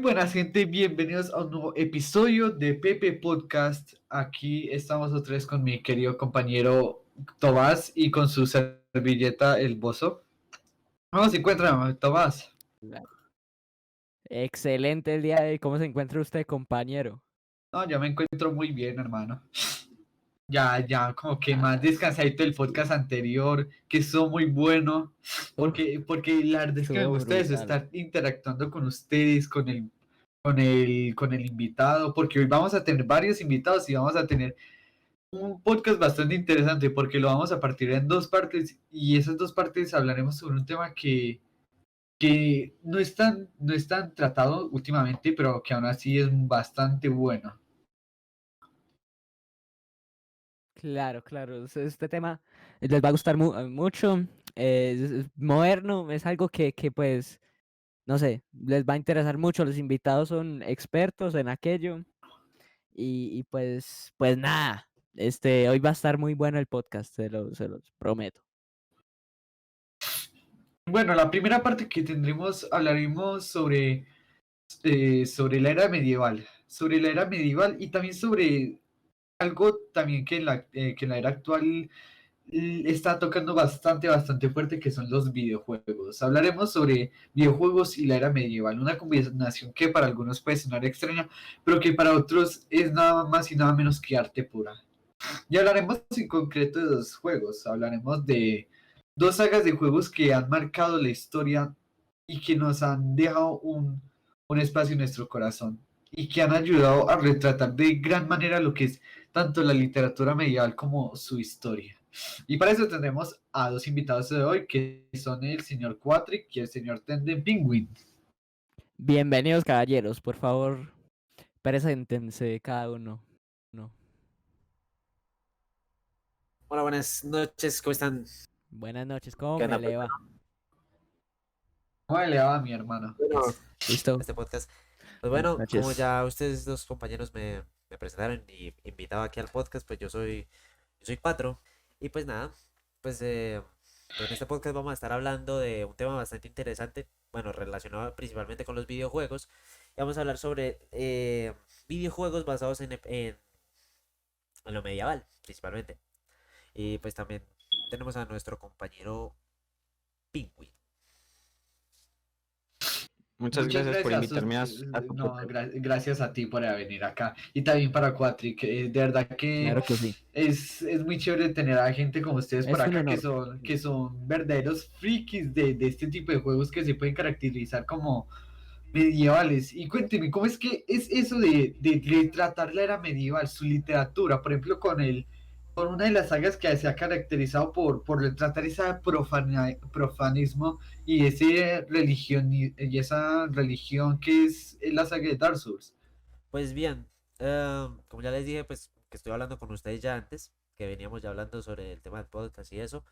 buenas gente, bienvenidos a un nuevo episodio de Pepe Podcast. Aquí estamos otra vez con mi querido compañero Tomás y con su servilleta El Bozo. ¿Cómo se encuentra, Tomás? Excelente el día de hoy. ¿Cómo se encuentra usted, compañero? No, yo me encuentro muy bien, hermano. Ya, como que más descansadito del podcast anterior, que estuvo muy bueno, Uf, porque la verdad es que me estuvo gusta eso, brutal. estar interactuando con ustedes, con el invitado, porque hoy vamos a tener varios invitados y vamos a tener un podcast bastante interesante porque lo vamos a partir en dos partes y esas dos partes hablaremos sobre un tema que no es tan tratado últimamente, pero que aún así es bastante bueno. Claro. Este tema les va a gustar mucho. Es moderno, es algo que, pues, no sé, les va a interesar mucho. Los invitados son expertos en aquello. Y pues nada. Hoy va a estar muy bueno el podcast, se los prometo. Bueno, la primera parte que tendremos, hablaremos sobre la era medieval, y también sobre algo también que en la era actual está tocando bastante fuerte, que son los videojuegos. Hablaremos sobre videojuegos y la era medieval, una combinación que para algunos puede sonar extraña, pero que para otros es nada más y nada menos que arte pura. Y hablaremos en concreto de dos juegos, hablaremos de dos sagas de juegos que han marcado la historia y que nos han dejado un espacio en nuestro corazón y que han ayudado a retratar de gran manera lo que es tanto la literatura medieval como su historia. Y para eso tendremos a dos invitados de hoy, que son el señor Quatrick y el señor Tenden Penguin. Bienvenidos, caballeros. Por favor, preséntense cada uno. No. Hola, buenas noches, ¿cómo están? Buenas noches, ¿cómo ¿Qué me onda? le Pues, va? ¿Cómo le va, mi hermano? bueno, ¿Listo? este podcast. Pues Buenas bueno, como noches. ya ustedes dos compañeros me presentaron y invitado aquí al podcast, pues yo soy Patro. Y pues nada, pues, pues en este podcast vamos a estar hablando de un tema bastante interesante, bueno, relacionado principalmente con los videojuegos. Y vamos a hablar sobre videojuegos basados en lo medieval, principalmente. Y pues también tenemos a nuestro compañero Pingüi. Muchas Muchas gracias por gracias. invitarme a su No, podcast. gracias a ti por venir acá. Y también para Quatrick. De verdad que Claro que sí. es muy chévere tener a gente como ustedes por Es un acá que honor. son verdaderos frikis de este tipo de juegos que se pueden caracterizar como medievales. Y cuénteme, ¿cómo es que es eso de tratar la era medieval, su literatura, por ejemplo, con una de las sagas que se ha caracterizado por retratar ese profanismo y esa religión que es la saga de Dark Souls? Pues bien, como ya les dije, pues que estoy hablando con ustedes ya antes, que veníamos ya hablando sobre el tema del podcast y eso,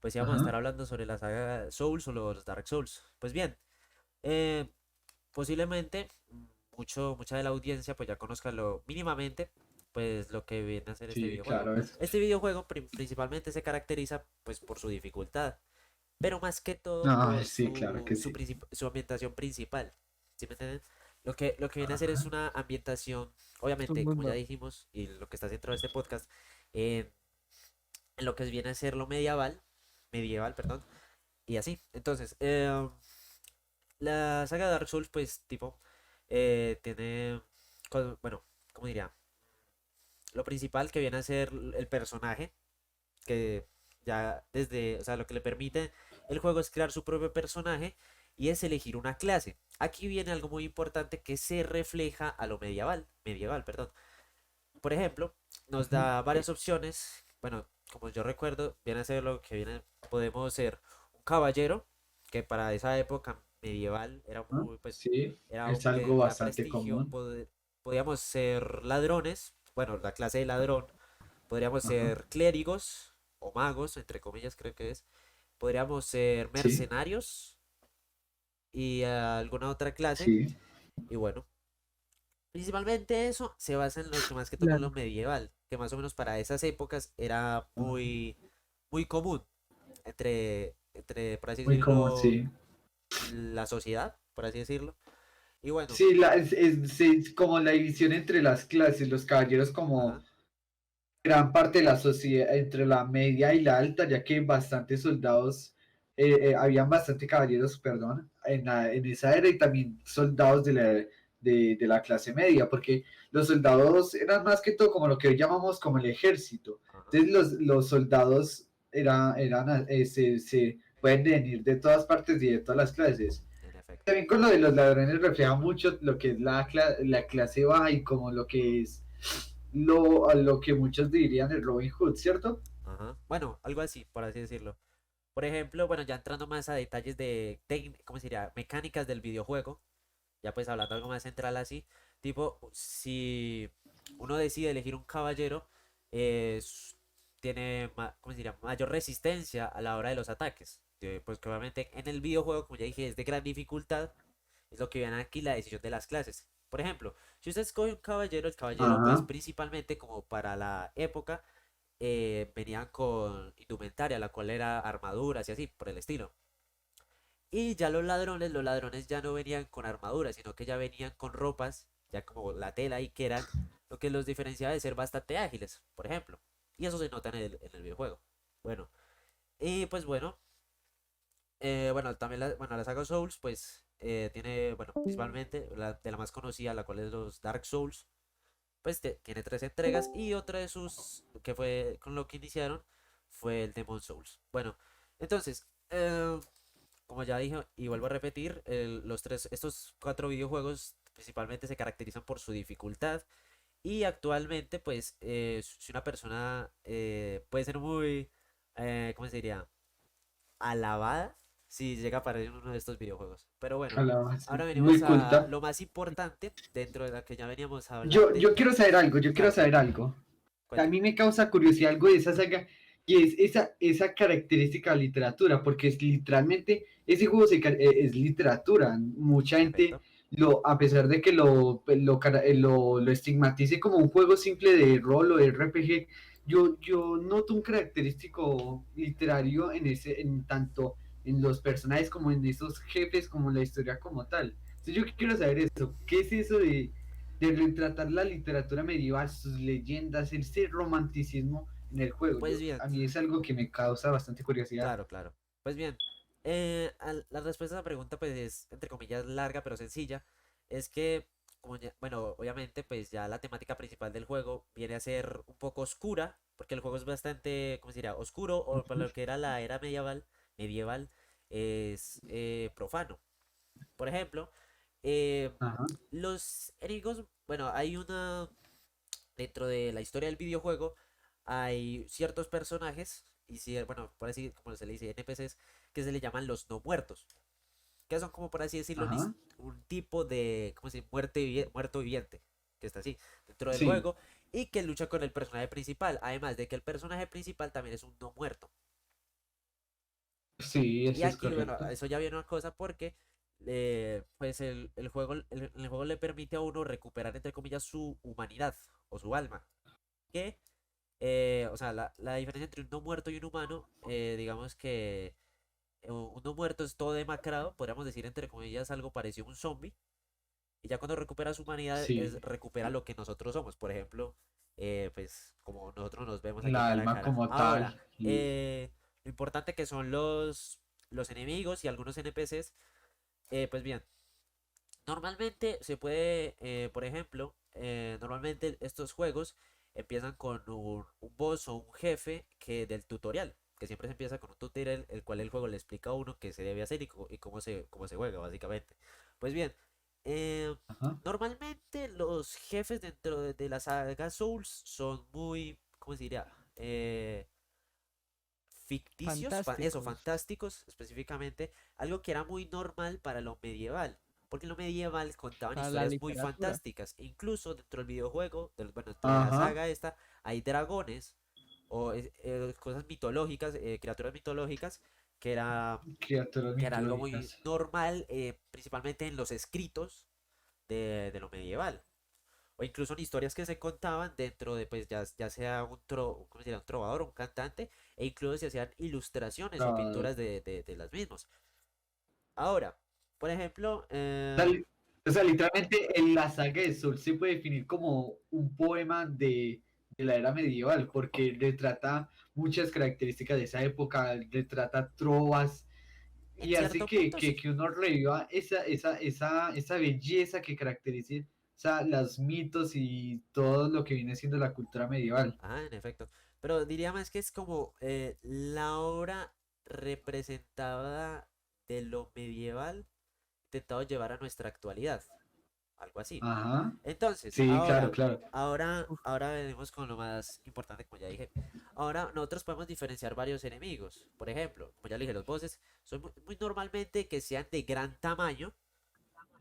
pues íbamos a estar Ajá. hablando sobre la saga Souls o los Dark Souls. Pues bien, eh, posiblemente mucha de la audiencia pues ya conozca lo mínimamente, pues lo que viene a ser este Sí, videojuego. claro. Este videojuego principalmente se caracteriza pues por su dificultad, pero más que todo Ah, por sí, claro que sí. su ambientación principal. ¿Sí me entienden? Lo que viene a ser es Ajá. una ambientación, Es un obviamente, como ya mundo. dijimos, y lo que está dentro de este podcast, en lo que viene a ser lo medieval, perdón, y así. Entonces, la saga de Dark Souls, pues, tipo, tiene, bueno, ¿cómo diría? Lo principal que viene a ser el personaje, que ya desde, o sea, lo que le permite el juego es crear su propio personaje y es elegir una clase. Aquí viene algo muy importante que se refleja a lo medieval, perdón. Por ejemplo, nos Ujú. da varias opciones. Bueno, como yo recuerdo, viene a ser lo que viene, podemos ser un caballero, que para esa época medieval era Ah, muy, pues, sí, era es un algo gran bastante prestigio. común. Podíamos ser ladrones, bueno, la clase de ladrón. Podríamos Ajá. ser clérigos o magos, entre comillas creo que es. Podríamos ser Sí, mercenarios y alguna otra clase. sí. Y bueno, principalmente eso se basa en lo que más que todo lo Claro. medieval, que más o menos para esas épocas era muy común por así Muy común, decirlo, sí. la sociedad, por así decirlo. Y bueno, Sí, como la división entre las clases, los caballeros como ajá, gran parte de la sociedad, entre la media y la alta, ya que bastantes soldados, habían bastante caballeros, perdón, en esa era y también soldados de la clase media, porque los soldados eran más que todo como lo que hoy llamamos como el ejército. ajá, Entonces los soldados se pueden venir de todas partes y de todas las clases. en efecto. También con lo de los ladrones refleja mucho lo que es la clase baja y como lo que es a lo que muchos dirían el Robin Hood, ¿cierto? Ajá. Bueno, algo así, por así decirlo. Por ejemplo, bueno, ya entrando más a detalles de, ¿cómo se diría? Mecánicas del videojuego, ya pues hablando algo más central así, tipo, si uno decide elegir un caballero, tiene, ¿cómo se diría? Mayor resistencia a la hora de los ataques. Pues que obviamente en el videojuego, como ya dije, es de gran dificultad, es lo que viene aquí la decisión de las clases. Por ejemplo, si usted escoge un caballero, el caballero pues Ajá, principalmente como para la época, venían con indumentaria, la cual era armaduras y así, por el estilo. Y ya los ladrones ya no venían con armaduras, sino que ya venían con ropas, ya como la tela y que eran lo que los diferenciaba de ser bastante ágiles, por ejemplo. Y eso se nota en el videojuego. Bueno, y pues bueno, bueno, también bueno, la saga Souls, pues tiene, bueno, principalmente de la más conocida, la cual es los Dark Souls, pues tiene tres entregas y otra de sus, que fue con lo que iniciaron, fue el Demon Souls. Bueno, entonces, como ya dije y vuelvo a repetir, estos cuatro videojuegos principalmente se caracterizan por su dificultad y actualmente, pues, si una persona puede ser muy, ¿cómo se diría? Alabada si llega a aparecer en uno de estos videojuegos. Pero bueno, ahora venimos muy a culta. lo más importante dentro de la que ya veníamos Yo, hablando. yo quiero saber algo, yo quiero Claro, saber claro, algo. A cuénteme. mí me causa curiosidad algo de esa saga, y es esa característica de literatura, porque es literalmente, ese juego es literatura. Mucha En gente, efecto. a pesar de que lo estigmatice como un juego simple de rol o de RPG, yo noto un característico literario en tanto en los personajes como en esos jefes, como en la historia como tal. Entonces yo quiero saber eso, ¿qué es eso de retratar la literatura medieval, sus leyendas, ese romanticismo en el juego? Pues bien, A mí es algo que me causa bastante curiosidad. claro, claro. Pues bien, la respuesta a la pregunta pues es entre comillas larga pero sencilla. Es que, como bueno, obviamente pues ya la temática principal del juego viene a ser un poco oscura, porque el juego es bastante, ¿cómo se diría? Oscuro, o para lo que era la era medieval es profano. Por ejemplo, eh, Ajá, los enemigos, bueno, dentro de la historia del videojuego, hay ciertos personajes, y si, bueno, por así como se le dice, NPCs, que se le llaman los no muertos, que son como por así decirlo, ajá, un tipo de, ¿cómo se dice? Muerto viviente, que está así, dentro del sí, juego, y que lucha con el personaje principal, además de que el personaje principal también es un no muerto. sí, Y eso es aquí, bueno, correcto. eso ya viene una cosa porque pues el juego le permite a uno recuperar, entre comillas, su humanidad o su alma. Que, o sea, la diferencia entre un no muerto y un humano, digamos que un no muerto es todo demacrado, podríamos decir, entre comillas, algo parecido a un zombie. Y ya cuando recupera su humanidad, Sí, recupera lo que nosotros somos. Por ejemplo, pues como nosotros nos vemos aquí la cara a alma cara. como Ahora, tal. lo importante que son los enemigos y algunos NPCs, pues bien, normalmente se puede, por ejemplo, normalmente estos juegos empiezan con un boss o un jefe que del tutorial, que siempre se empieza con un tutorial el cual el juego le explica a uno qué se debe hacer y cómo se juega, básicamente. Pues bien, eh, Ajá. normalmente los jefes dentro de la saga Souls son muy, ¿cómo se diría? Ficticios, Fantásticos. fantásticos específicamente, algo que era muy normal para lo medieval, porque en lo medieval contaban Para la historias muy literatura. fantásticas, e incluso dentro del videojuego, bueno, dentro de la Ajá, saga esta, hay dragones o cosas mitológicas, criaturas mitológicas, que era, criaturas que era algo muy mitológicas. normal, principalmente en los escritos de lo medieval. O incluso en historias que se contaban dentro de, pues, ya sea ¿cómo se llama? Un trovador o un cantante, e incluso se hacían ilustraciones o Ah, pinturas de las mismas. Ahora, por ejemplo, tal, O sea, literalmente en la saga de Soul se puede definir como un poema de la era medieval, porque retrata muchas características de esa época, retrata trovas, En y hace cierto punto sí. que uno reviva esa belleza que caracteriza, o sea, los mitos y todo lo que viene siendo la cultura medieval. Ah, en efecto. Pero diría más que es como la obra representada de lo medieval intentado llevar a nuestra actualidad. Algo así. Ajá, Entonces, sí, claro, ahora, claro. ahora, Uf, ahora venimos con lo más importante, como ya dije. Ahora, nosotros podemos diferenciar varios enemigos. Por ejemplo, como ya le dije, los bosses son muy normalmente que sean de gran tamaño,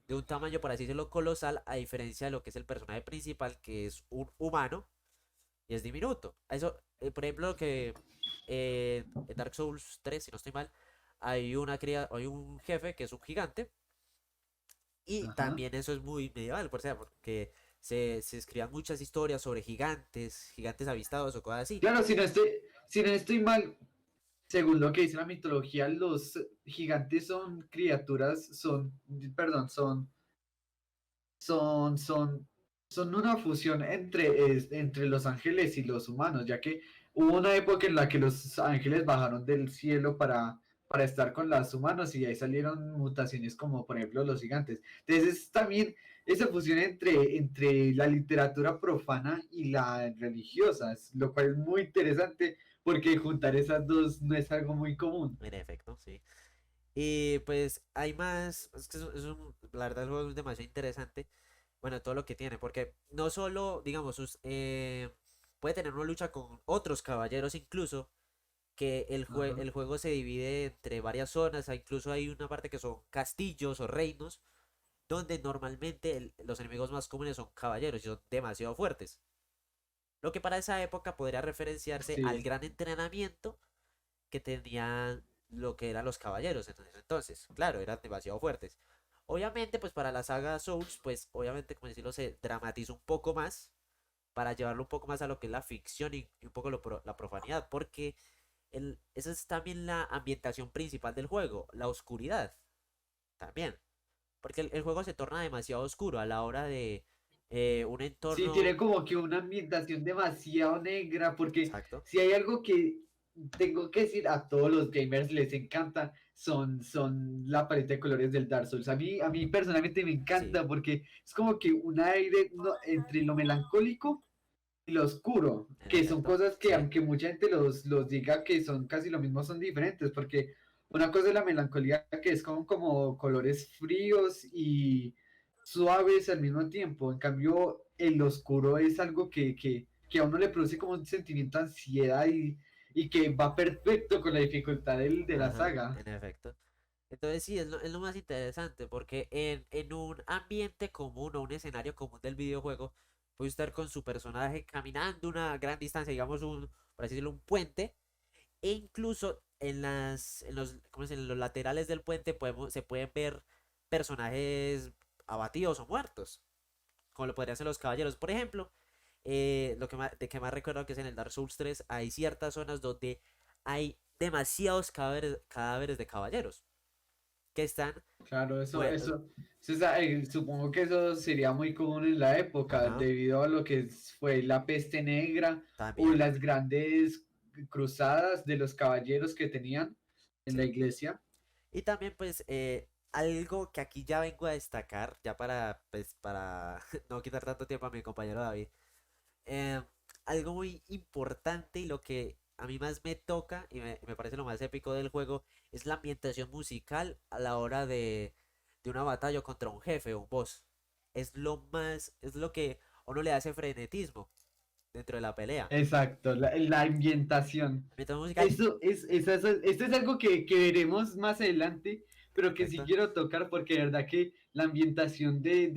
de un tamaño, por así decirlo, colosal, a diferencia de lo que es el personaje principal, que es un humano y es diminuto. Eso, por ejemplo, que en Dark Souls 3 si no estoy mal, hay un jefe que es un gigante. Y Ajá. también eso es muy medieval, por sea, porque se escribían muchas historias sobre gigantes, gigantes avistados o cosas así. Claro, si no estoy mal, según lo que dice la mitología, los gigantes son criaturas, perdón, son, son, son una fusión entre los ángeles y los humanos, ya que hubo una época en la que los ángeles bajaron del cielo para estar con los humanos y ahí salieron mutaciones como por ejemplo los gigantes. Entonces es también esa fusión entre la literatura profana y la religiosa, lo cual es muy interesante porque juntar esas dos no es algo muy común. En efecto, sí. Y pues hay más, es que la verdad el juego es demasiado interesante, bueno, todo lo que tiene, porque no solo, digamos, puede tener una lucha con otros caballeros incluso, que Ajá. el juego se divide entre varias zonas, incluso hay una parte que son castillos o reinos, donde normalmente los enemigos más comunes son caballeros y son demasiado fuertes. Lo que para esa época podría referenciarse al Sí, gran entrenamiento que tenían lo que eran los caballeros. Entonces, claro, eran demasiado fuertes. Obviamente, pues para la saga Souls, pues obviamente, como decirlo, se dramatiza un poco más para llevarlo un poco más a lo que es la ficción y un poco la profanidad, porque esa es también la ambientación principal del juego, la oscuridad, también. Porque el juego se torna demasiado oscuro a la hora de un sí, entorno. tiene como que una ambientación demasiado negra, porque Exacto. si hay algo que tengo que decir a todos los gamers les encanta, son la paleta de colores del Dark Souls. A mí personalmente me Sí, encanta porque es como que un aire entre lo melancólico y lo oscuro, en que son efecto. cosas que Sí, aunque mucha gente los diga que son casi lo mismo, son diferentes, porque una cosa es la melancolía que es como colores fríos y suaves al mismo tiempo, en cambio el oscuro es algo que a uno le produce como un sentimiento de ansiedad y que va perfecto con la dificultad de la ajá, saga. en efecto. Entonces sí, es lo más interesante, porque en un ambiente común o un escenario común del videojuego, puede estar con su personaje caminando una gran distancia, digamos por así decirlo, un puente, e incluso ¿cómo se dice? En los laterales del puente se pueden ver personajes abatidos o muertos, como lo podrían ser los caballeros. Por ejemplo, de que más recuerdo que es en el Dark Souls 3, hay ciertas zonas donde hay demasiados cadáveres de caballeros que están, Claro, pues, supongo que eso sería muy común en la época, ajá, debido a lo que fue la peste negra o también, las grandes cruzadas de los caballeros que tenían en la sí. iglesia. Y también, pues, algo que aquí ya vengo a destacar, ya para no quitar tanto tiempo a mi compañero David, eh, algo muy importante y lo que a mí más me toca y me parece lo más épico del juego es la ambientación musical a la hora de una batalla contra un jefe o un boss. Es lo que a uno le hace frenetismo dentro de la pelea. Exacto, la ambientación. Ambientación musical, Esto es algo que veremos más adelante, pero que sí perfecto. quiero tocar porque de verdad que la ambientación de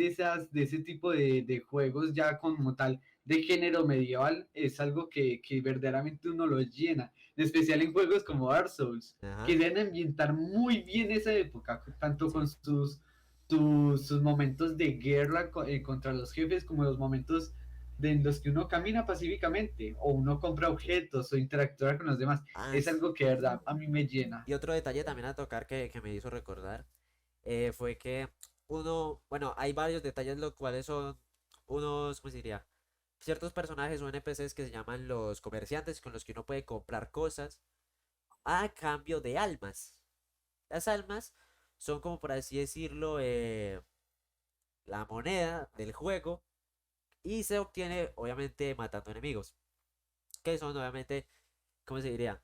ese tipo de juegos ya como tal de género medieval es algo que verdaderamente uno lo llena, en especial en juegos como Dark Souls, Ajá, que deben ambientar muy bien esa época, tanto con sí. sus momentos de guerra contra los jefes como los momentos en los que uno camina pacíficamente o uno compra objetos o interactúa con los demás. Ah, Es algo que de verdad a mí me llena. y otro detalle también a tocar que me hizo recordar fue que bueno, hay varios detalles los cuales son unos, ¿cómo se diría? Ciertos personajes o NPCs que se llaman los comerciantes con los que uno puede comprar cosas a cambio de almas. Las almas son como por así decirlo la moneda del juego y se obtiene obviamente matando enemigos. Que son obviamente, ¿cómo se diría?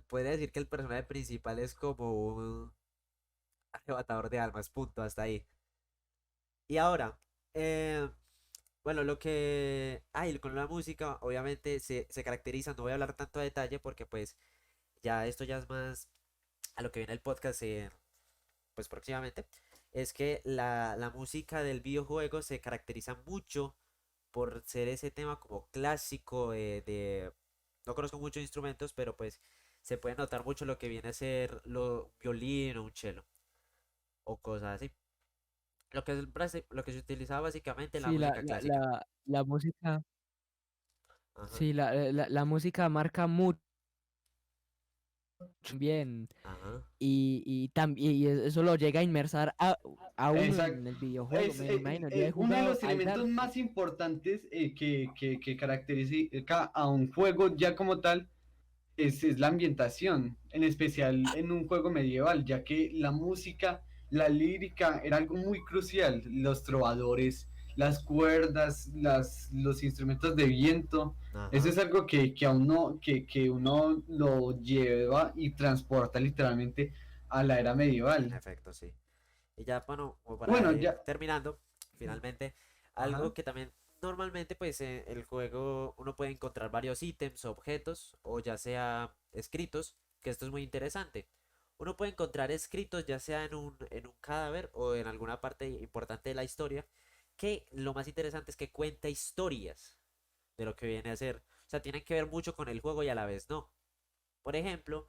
Podría decir que el personaje principal es como un arrebatador de almas, punto, hasta ahí. Y ahora, eh, bueno, lo que... y con la música, obviamente se caracteriza, no voy a hablar tanto a detalle porque pues ya esto ya es más a lo que viene el podcast pues próximamente. Es que la música del videojuego se caracteriza mucho por ser ese tema como clásico no conozco muchos instrumentos, pero pues se puede notar mucho lo que viene a ser lo violín o un cello o cosas así. Lo que se utilizaba básicamente la Sí, música clásica. la música, Ajá, sí, la música marca mucho bien ajá. y también eso lo llega a inmersar a uno Exacto. en el videojuego, me imagino. Yo he Uno de jugado los al elementos Dark más importantes que caracteriza a un juego ya como tal es la ambientación, en especial en un juego medieval, ya que la música, la lírica era algo muy crucial, los trovadores, las cuerdas, los instrumentos de viento, eso Ajá, es algo que a uno, que uno lo lleva y transporta literalmente a la era en medieval. efecto, sí. Y ya, bueno, como para Bueno, ir ya, terminando, finalmente, algo ajá. que también normalmente, pues en el juego uno puede encontrar varios ítems, objetos, o ya sea escritos, que esto es muy interesante. Uno puede encontrar escritos ya sea en un cadáver o en alguna parte importante de la historia, que lo más interesante es que cuenta historias de lo que viene a ser. O sea, tienen que ver mucho con el juego y a la vez no. Por ejemplo,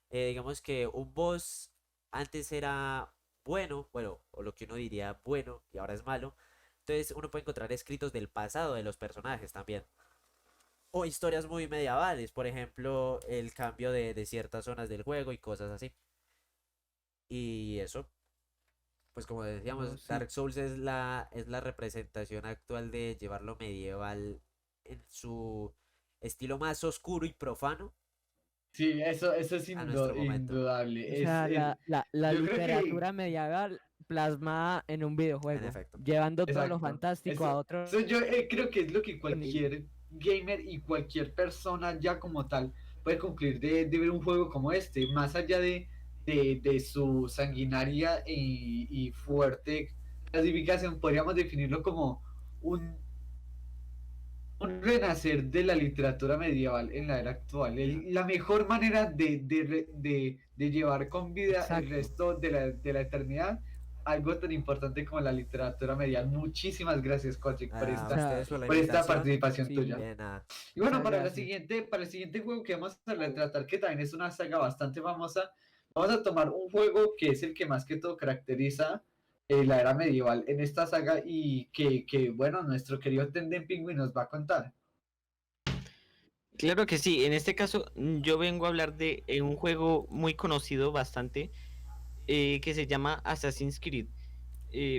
digamos que un boss antes era bueno, o lo que uno diría bueno y ahora es malo. Entonces uno puede encontrar escritos del pasado de los personajes también. O historias muy medievales, por ejemplo, el cambio de ciertas zonas del juego y cosas así. Y eso, pues como Oh, decíamos, sí, Dark Souls es la representación actual de llevar lo medieval en su estilo más oscuro y profano Sí, eso es a nuestro momento. o indudable. sea, la Yo creo literatura que, medieval plasmada en un En videojuego, efecto. llevando todo lo exacto, fantástico a otro eso yo creo que es lo que nivel. cualquier gamer y cualquier persona ya como tal puede concluir de ver un juego como este, más allá de su sanguinaria y fuerte clasificación, podríamos definirlo como un un renacer de la literatura medieval en la era actual. La mejor manera de llevar con vida el Exacto. resto de la eternidad, algo tan importante como la literatura medieval. Muchísimas gracias, Kotick, O A sea, ustedes por la por esta invitación. participación sí, tuya. Nada. Y bueno, muchas gracias. para el siguiente juego que vamos a tratar, que también es una saga bastante famosa, vamos a tomar un juego que es el que más que todo caracteriza la era medieval en esta saga y bueno, nuestro querido Tenden Penguin nos va a contar. Claro que sí, en este caso yo vengo a hablar de un juego muy conocido bastante que se llama Assassin's Creed.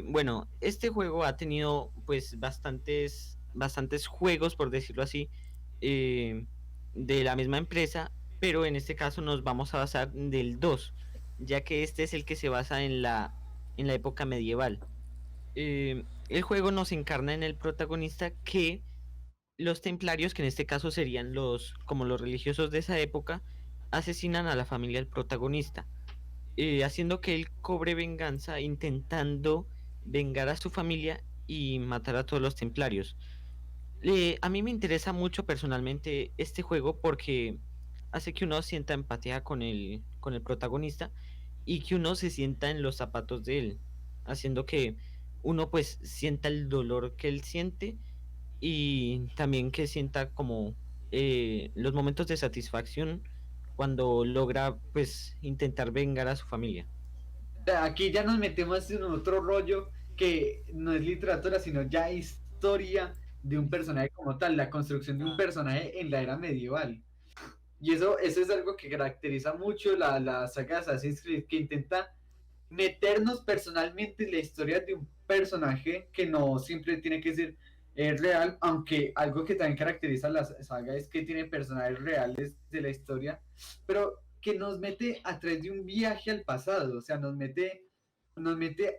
Bueno, este juego ha tenido pues bastantes juegos, por decirlo así, eh, de la misma empresa, pero en este caso nos vamos a basar del 2, ya que este es el que se basa en la época medieval. El juego nos encarna en el protagonista que los templarios, que en este caso serían como los religiosos de esa época, asesinan a la familia del protagonista, haciendo que él cobre venganza, intentando vengar a su familia y matar a todos los templarios. A mí me interesa mucho personalmente este juego porque hace que uno sienta empatía con el protagonista y que uno se sienta en los zapatos de él, haciendo que uno pues sienta el dolor que él siente y también que sienta como los momentos de satisfacción cuando logra pues intentar vengar a su familia. Aquí ya nos metemos en otro rollo que no es literatura, sino ya historia de un personaje como tal, la construcción de un Ah, personaje en la era medieval. Y eso es algo que caracteriza mucho la saga de Assassin's Creed, que intenta meternos personalmente en la historia de un personaje que no siempre tiene que ser real, aunque algo que también caracteriza a la saga es que tiene personajes reales de la historia, pero que nos mete a través de un viaje al pasado, o sea, nos mete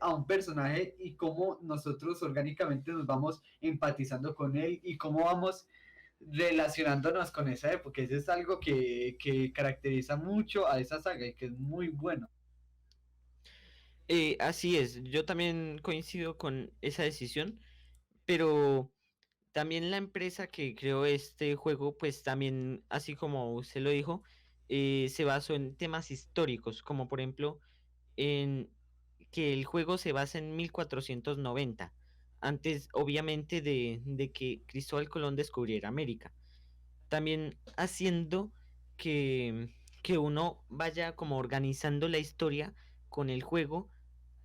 a un personaje y cómo nosotros orgánicamente nos vamos empatizando con él y cómo vamos relacionándonos con esa época. Eso es algo que caracteriza mucho a esa saga y que es muy bueno. Así es, yo también coincido con esa decisión, pero también la empresa que creó este juego, pues también, así como usted lo dijo, se basó en temas históricos, como por ejemplo en que el juego se basa en 1490, antes obviamente de que Cristóbal Colón descubriera América. También haciendo que uno vaya como organizando la historia con el juego,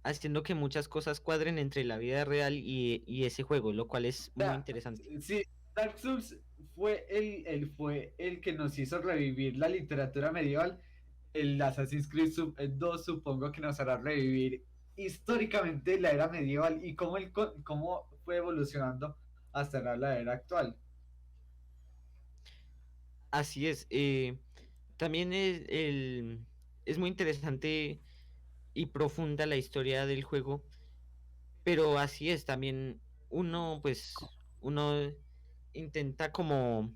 haciendo que muchas cosas cuadren entre la vida real y ese juego, lo cual es O muy sea, interesante. sí, Dark Souls fue el que nos hizo revivir la literatura medieval. El Assassin's Creed 2 supongo que nos hará revivir históricamente la era medieval y cómo fue evolucionando hasta la era actual. Así es. También es muy interesante y profunda la historia del juego, pero así es, también uno intenta como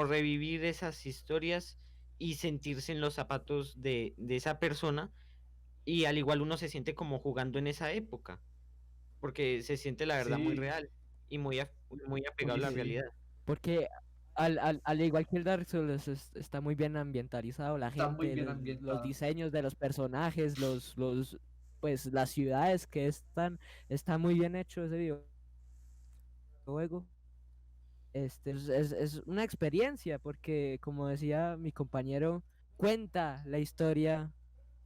revivir esas historias y sentirse en los zapatos de esa persona, y al igual uno se siente como jugando en esa época, porque se siente la verdad muy Sí, real y muy apegado a uy, la sí, realidad. Porque al igual que el Dark Souls está muy bien ambientalizado, la está muy gente, bien los ambientado. diseños de los personajes, pues las ciudades que está muy bien hecho ese videojuego. Es una experiencia porque, como decía mi compañero, cuenta la historia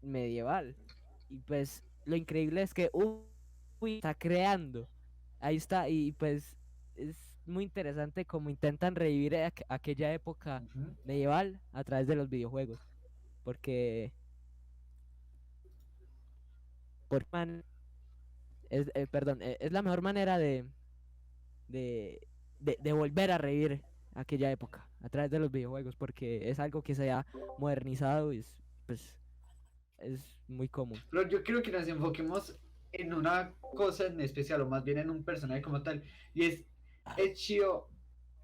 medieval. Y pues lo increíble es que uy, está creando. Ahí está, y pues es muy interesante cómo intentan revivir aquella época Ujú. medieval a través de los videojuegos. Porque por perdón, es la mejor manera de, de volver a revivir aquella época a través de los videojuegos, porque es algo que se ha modernizado y pues, es muy común. Pero yo creo que nos enfoquemos en una cosa en especial, o más bien en un personaje como tal, y es Ezio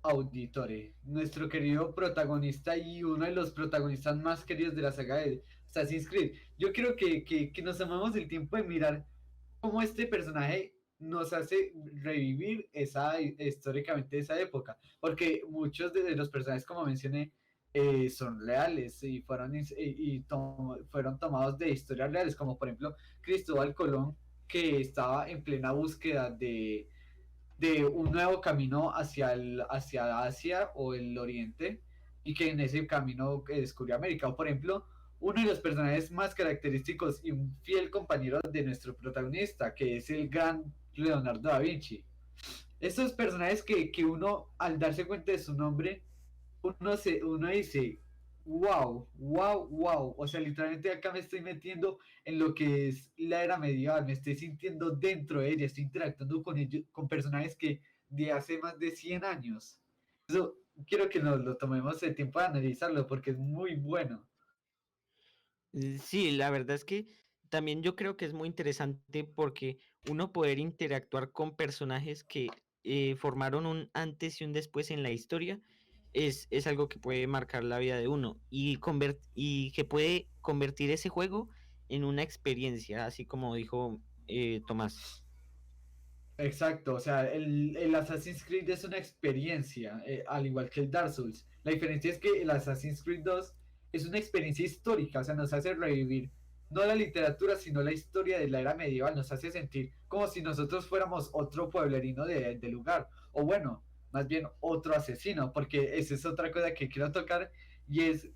Auditore, nuestro querido protagonista y uno de los protagonistas más queridos de la saga de Assassin's Creed. Yo creo que nos tomemos el tiempo de mirar cómo este personaje nos hace revivir históricamente esa época, porque muchos de los personajes, como mencioné, son reales y fueron tomados de historias reales, como por ejemplo Cristóbal Colón, que estaba en plena búsqueda de un nuevo camino hacia Asia o el Oriente y que en ese camino descubrió América. O por ejemplo, uno de los personajes más característicos y un fiel compañero de nuestro protagonista, que es el gran Leonardo da Vinci. Estos personajes que uno, al darse cuenta de su nombre, uno dice, wow, wow, wow. O sea, literalmente acá me estoy metiendo en lo que es la era medieval, me estoy sintiendo dentro de ella, estoy interactuando con ellos, con personajes que de hace más de 100 años. Eso quiero que nos lo tomemos el tiempo de analizarlo porque es muy bueno. Sí, la verdad es que también yo creo que es muy interesante porque uno poder interactuar con personajes que formaron un antes y un después en la historia es algo que puede marcar la vida de uno y que puede convertir ese juego en una experiencia, así como dijo Tomás. Exacto, o sea, el Assassin's Creed es una experiencia, al igual que el Dark Souls. La diferencia es que el Assassin's Creed 2 es una experiencia histórica, o sea, nos hace revivir no la literatura, sino la historia de la era medieval, nos hace sentir como si nosotros fuéramos otro pueblerino del lugar, o bueno, más bien otro asesino, porque esa es otra cosa que quiero tocar, y es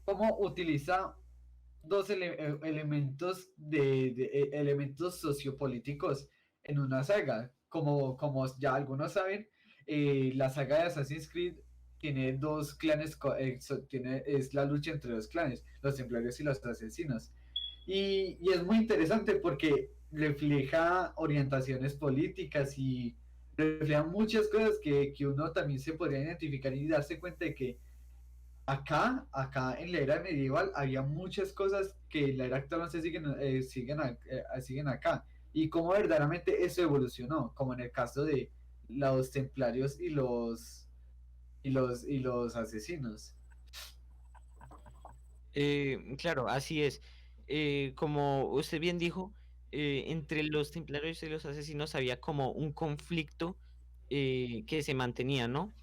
cómo utiliza elementos elementos sociopolíticos en una saga. Como ya algunos saben, la saga de Assassin's Creed tiene dos clanes, es la lucha entre dos clanes, los templarios y los asesinos. Y es muy interesante porque refleja orientaciones políticas y refleja muchas cosas que uno también se podría identificar y darse cuenta de que acá en la era medieval había muchas cosas que en la era actual no se siguen acá. Y cómo verdaderamente eso evolucionó, como en el caso de los templarios y los asesinos. Claro, así es. Como usted bien dijo, entre los templarios y los asesinos había como un conflicto que se mantenía, ¿no?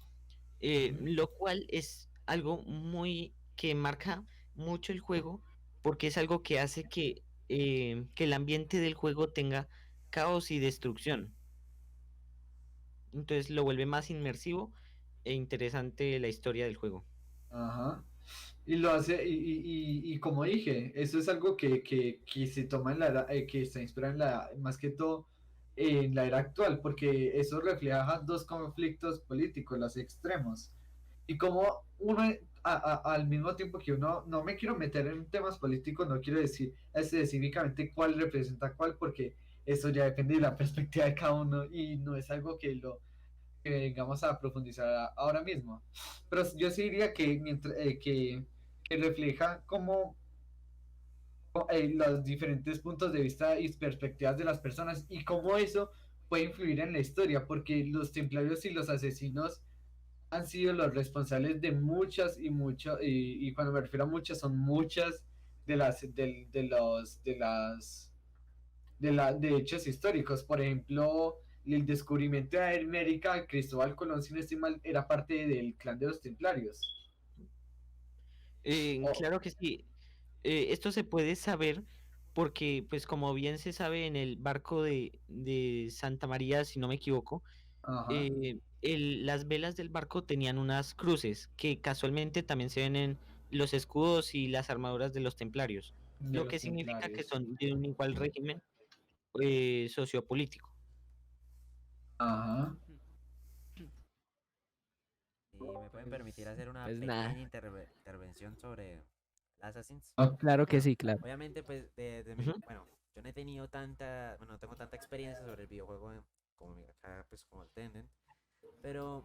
Ujú. Lo cual es algo muy que marca mucho el juego porque es algo que hace que el ambiente del juego tenga caos y destrucción. Entonces lo vuelve más inmersivo e interesante la historia del juego. Ajá. Y lo hace, y como dije, eso es algo que se toma que está inspirado más que todo en la era actual, porque eso refleja dos conflictos políticos, los extremos. Y como uno, al mismo tiempo que uno, no me quiero meter en temas políticos, no quiero decir específicamente cuál representa cuál, porque eso ya depende de la perspectiva de cada uno y no es algo que vengamos a profundizar ahora mismo. Pero yo sí diría que refleja cómo los diferentes puntos de vista y perspectivas de las personas y cómo eso puede influir en la historia, porque los templarios y los asesinos han sido los responsables de muchas y cuando me refiero a muchas, son muchas de hechos históricos. Por ejemplo, el descubrimiento de América, Cristóbal Colón, si no estoy mal, era parte del clan de los templarios. O- Claro que sí. Esto se puede saber porque, pues como bien se sabe en el barco de Santa María, si no me equivoco, ajá, las velas del barco tenían unas cruces que casualmente también se ven en los escudos y las armaduras de los templarios, de lo que los significa que templarios. son de un igual régimen sociopolítico. Ajá. Y me pueden permitir hacer una Pues pequeña nada. intervención sobre Assassins. Ok. Claro que sí, claro. Obviamente, pues, Ujú. bueno, yo no he tenido tanta, bueno, no tengo tanta experiencia sobre el videojuego como acá, pues, como el Tenden, pero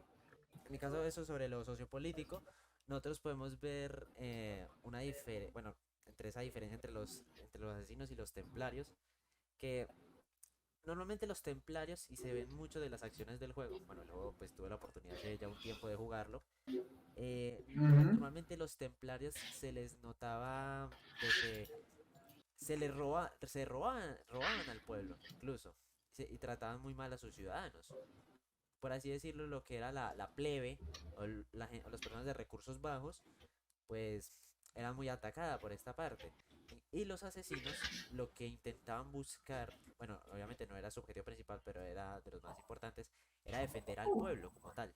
en mi caso, eso sobre lo sociopolítico, nosotros podemos ver una diferencia, bueno, entre esa diferencia entre los asesinos y los templarios, que normalmente los templarios, y se ven mucho de las acciones del juego, bueno, luego pues tuve la oportunidad hace ya un tiempo de jugarlo, Ujú. normalmente los templarios se les notaba de que robaban al pueblo, incluso, y trataban muy mal a sus ciudadanos. Por así decirlo, lo que era la plebe o las personas de recursos bajos, pues eran muy atacadas por esta parte. Y los asesinos lo que intentaban buscar, bueno, obviamente no era su objetivo principal, pero era de los más importantes, era defender al pueblo como tal.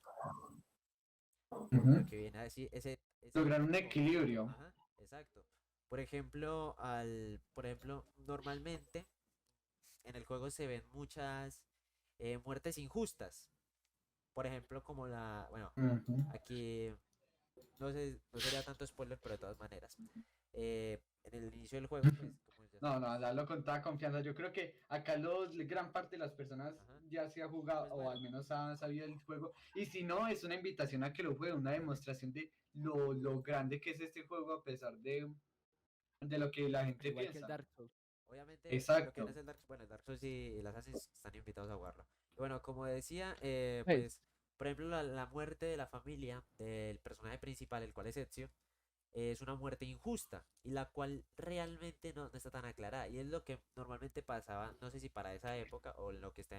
Lo Ujú. que viene a decir ese Lograr un tipo, equilibrio. ajá, exacto. Por ejemplo, normalmente en el juego se ven muchas muertes injustas. Por ejemplo, como Ujú. aquí no sé, no sería tanto spoiler, pero de todas maneras. En el inicio del juego, pues, como ya No, saben, no, hablarlo con toda confianza. Yo creo que acá gran parte de las personas ajá, ya se ha jugado pues o al bueno, menos ha sabido el juego. Y si no, es una invitación a que lo juegue, una demostración de lo grande que es este juego a pesar de lo que la Pues gente igual que el piensa. Dark Souls. obviamente lo que Exacto. viene es bueno, el Dark Souls y el Assassin's están invitados a jugarlo. Y bueno, como decía, Pues, pues, por ejemplo, la muerte de la familia del personaje principal, el cual es Ezio, es una muerte injusta y la cual realmente no está tan aclarada. Y es lo que normalmente pasaba, no sé si para esa época o en lo que está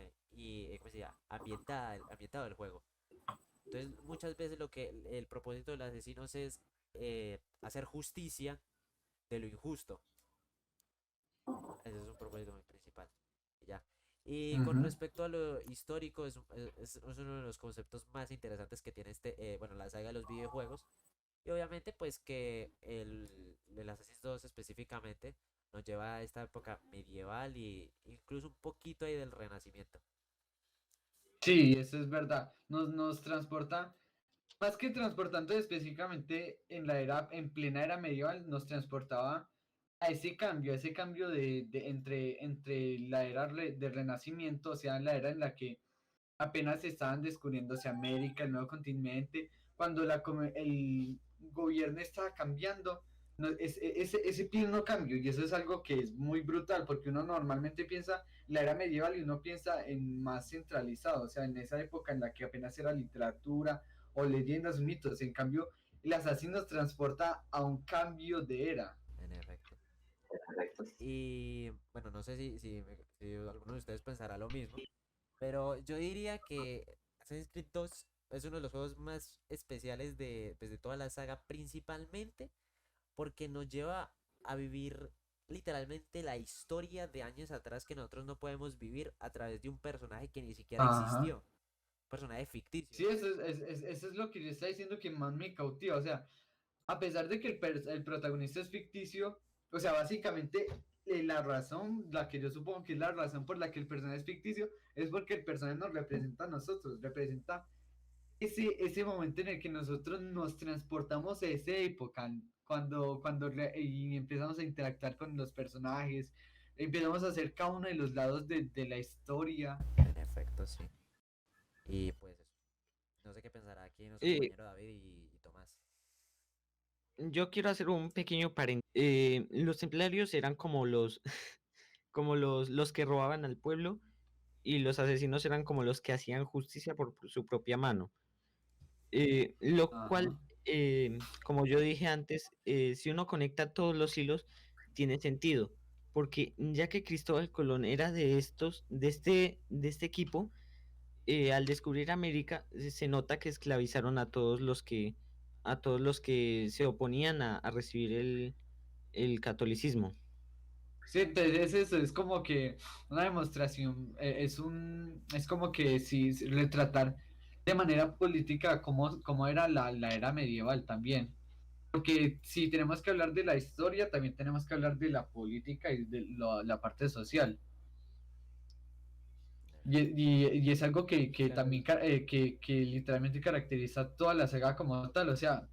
¿cómo se llama? Ambientado el juego. Entonces, muchas veces el propósito de los asesinos es hacer justicia de lo injusto. Ese es un propósito muy principal. Y ya. Y con Ujú. respecto a lo histórico, es uno de los conceptos más interesantes que tiene bueno, la saga de los videojuegos. Y obviamente, pues que el Assassin's 2 específicamente nos lleva a esta época medieval y incluso un poquito ahí del Renacimiento. Sí, eso es verdad. Nos transporta, más que transportando específicamente en plena era medieval, nos transportaba a ese cambio entre la era del Renacimiento, o sea, la era en la que apenas estaban descubriéndose América, el nuevo continente, cuando el gobierno estaba cambiando, ese pleno cambio, y eso es algo que es muy brutal, porque uno normalmente piensa en la era medieval y uno piensa en más centralizado, o sea, en esa época en la que apenas era literatura o leyendas, mitos, en cambio, el asesino nos transporta a un cambio de era. En efecto. Y bueno, no sé si alguno de ustedes pensará lo mismo, pero yo diría que Assassin's Creed 2 es uno de los juegos más especiales pues, de toda la saga, principalmente porque nos lleva a vivir literalmente la historia de años atrás que nosotros no podemos vivir a través de un personaje que ni siquiera Ajá. existió, un personaje ficticio. Sí, eso es lo que yo estaba diciendo que más me cautiva, o sea, a pesar de que el protagonista es ficticio, o sea, básicamente la razón, la que yo supongo que es la razón por la que el personaje es ficticio, es porque el personaje nos representa a nosotros, representa ese momento en el que nosotros nos transportamos a esa época, y empezamos a interactuar con los personajes, empezamos a hacer cada uno de los lados de la historia. En efecto, sí. Y pues eso. No sé qué pensará aquí nuestro compañero David y Tomás. Yo quiero hacer un pequeño paréntesis. Los templarios eran como como los que robaban al pueblo, y los asesinos eran como los que hacían justicia por su propia mano. Lo cual, como yo dije antes, si uno conecta todos los hilos, tiene sentido. Porque ya que Cristóbal Colón era de este equipo, al descubrir América, se nota que esclavizaron a todos los que se oponían a recibir el catolicismo. Sí, entonces eso es como que una demostración, es como que si retratar de manera política cómo era la era medieval también. Porque si tenemos que hablar de la historia, también tenemos que hablar de la política y de la parte social. Y es algo que Claro. también que literalmente caracteriza toda la saga como tal, o sea,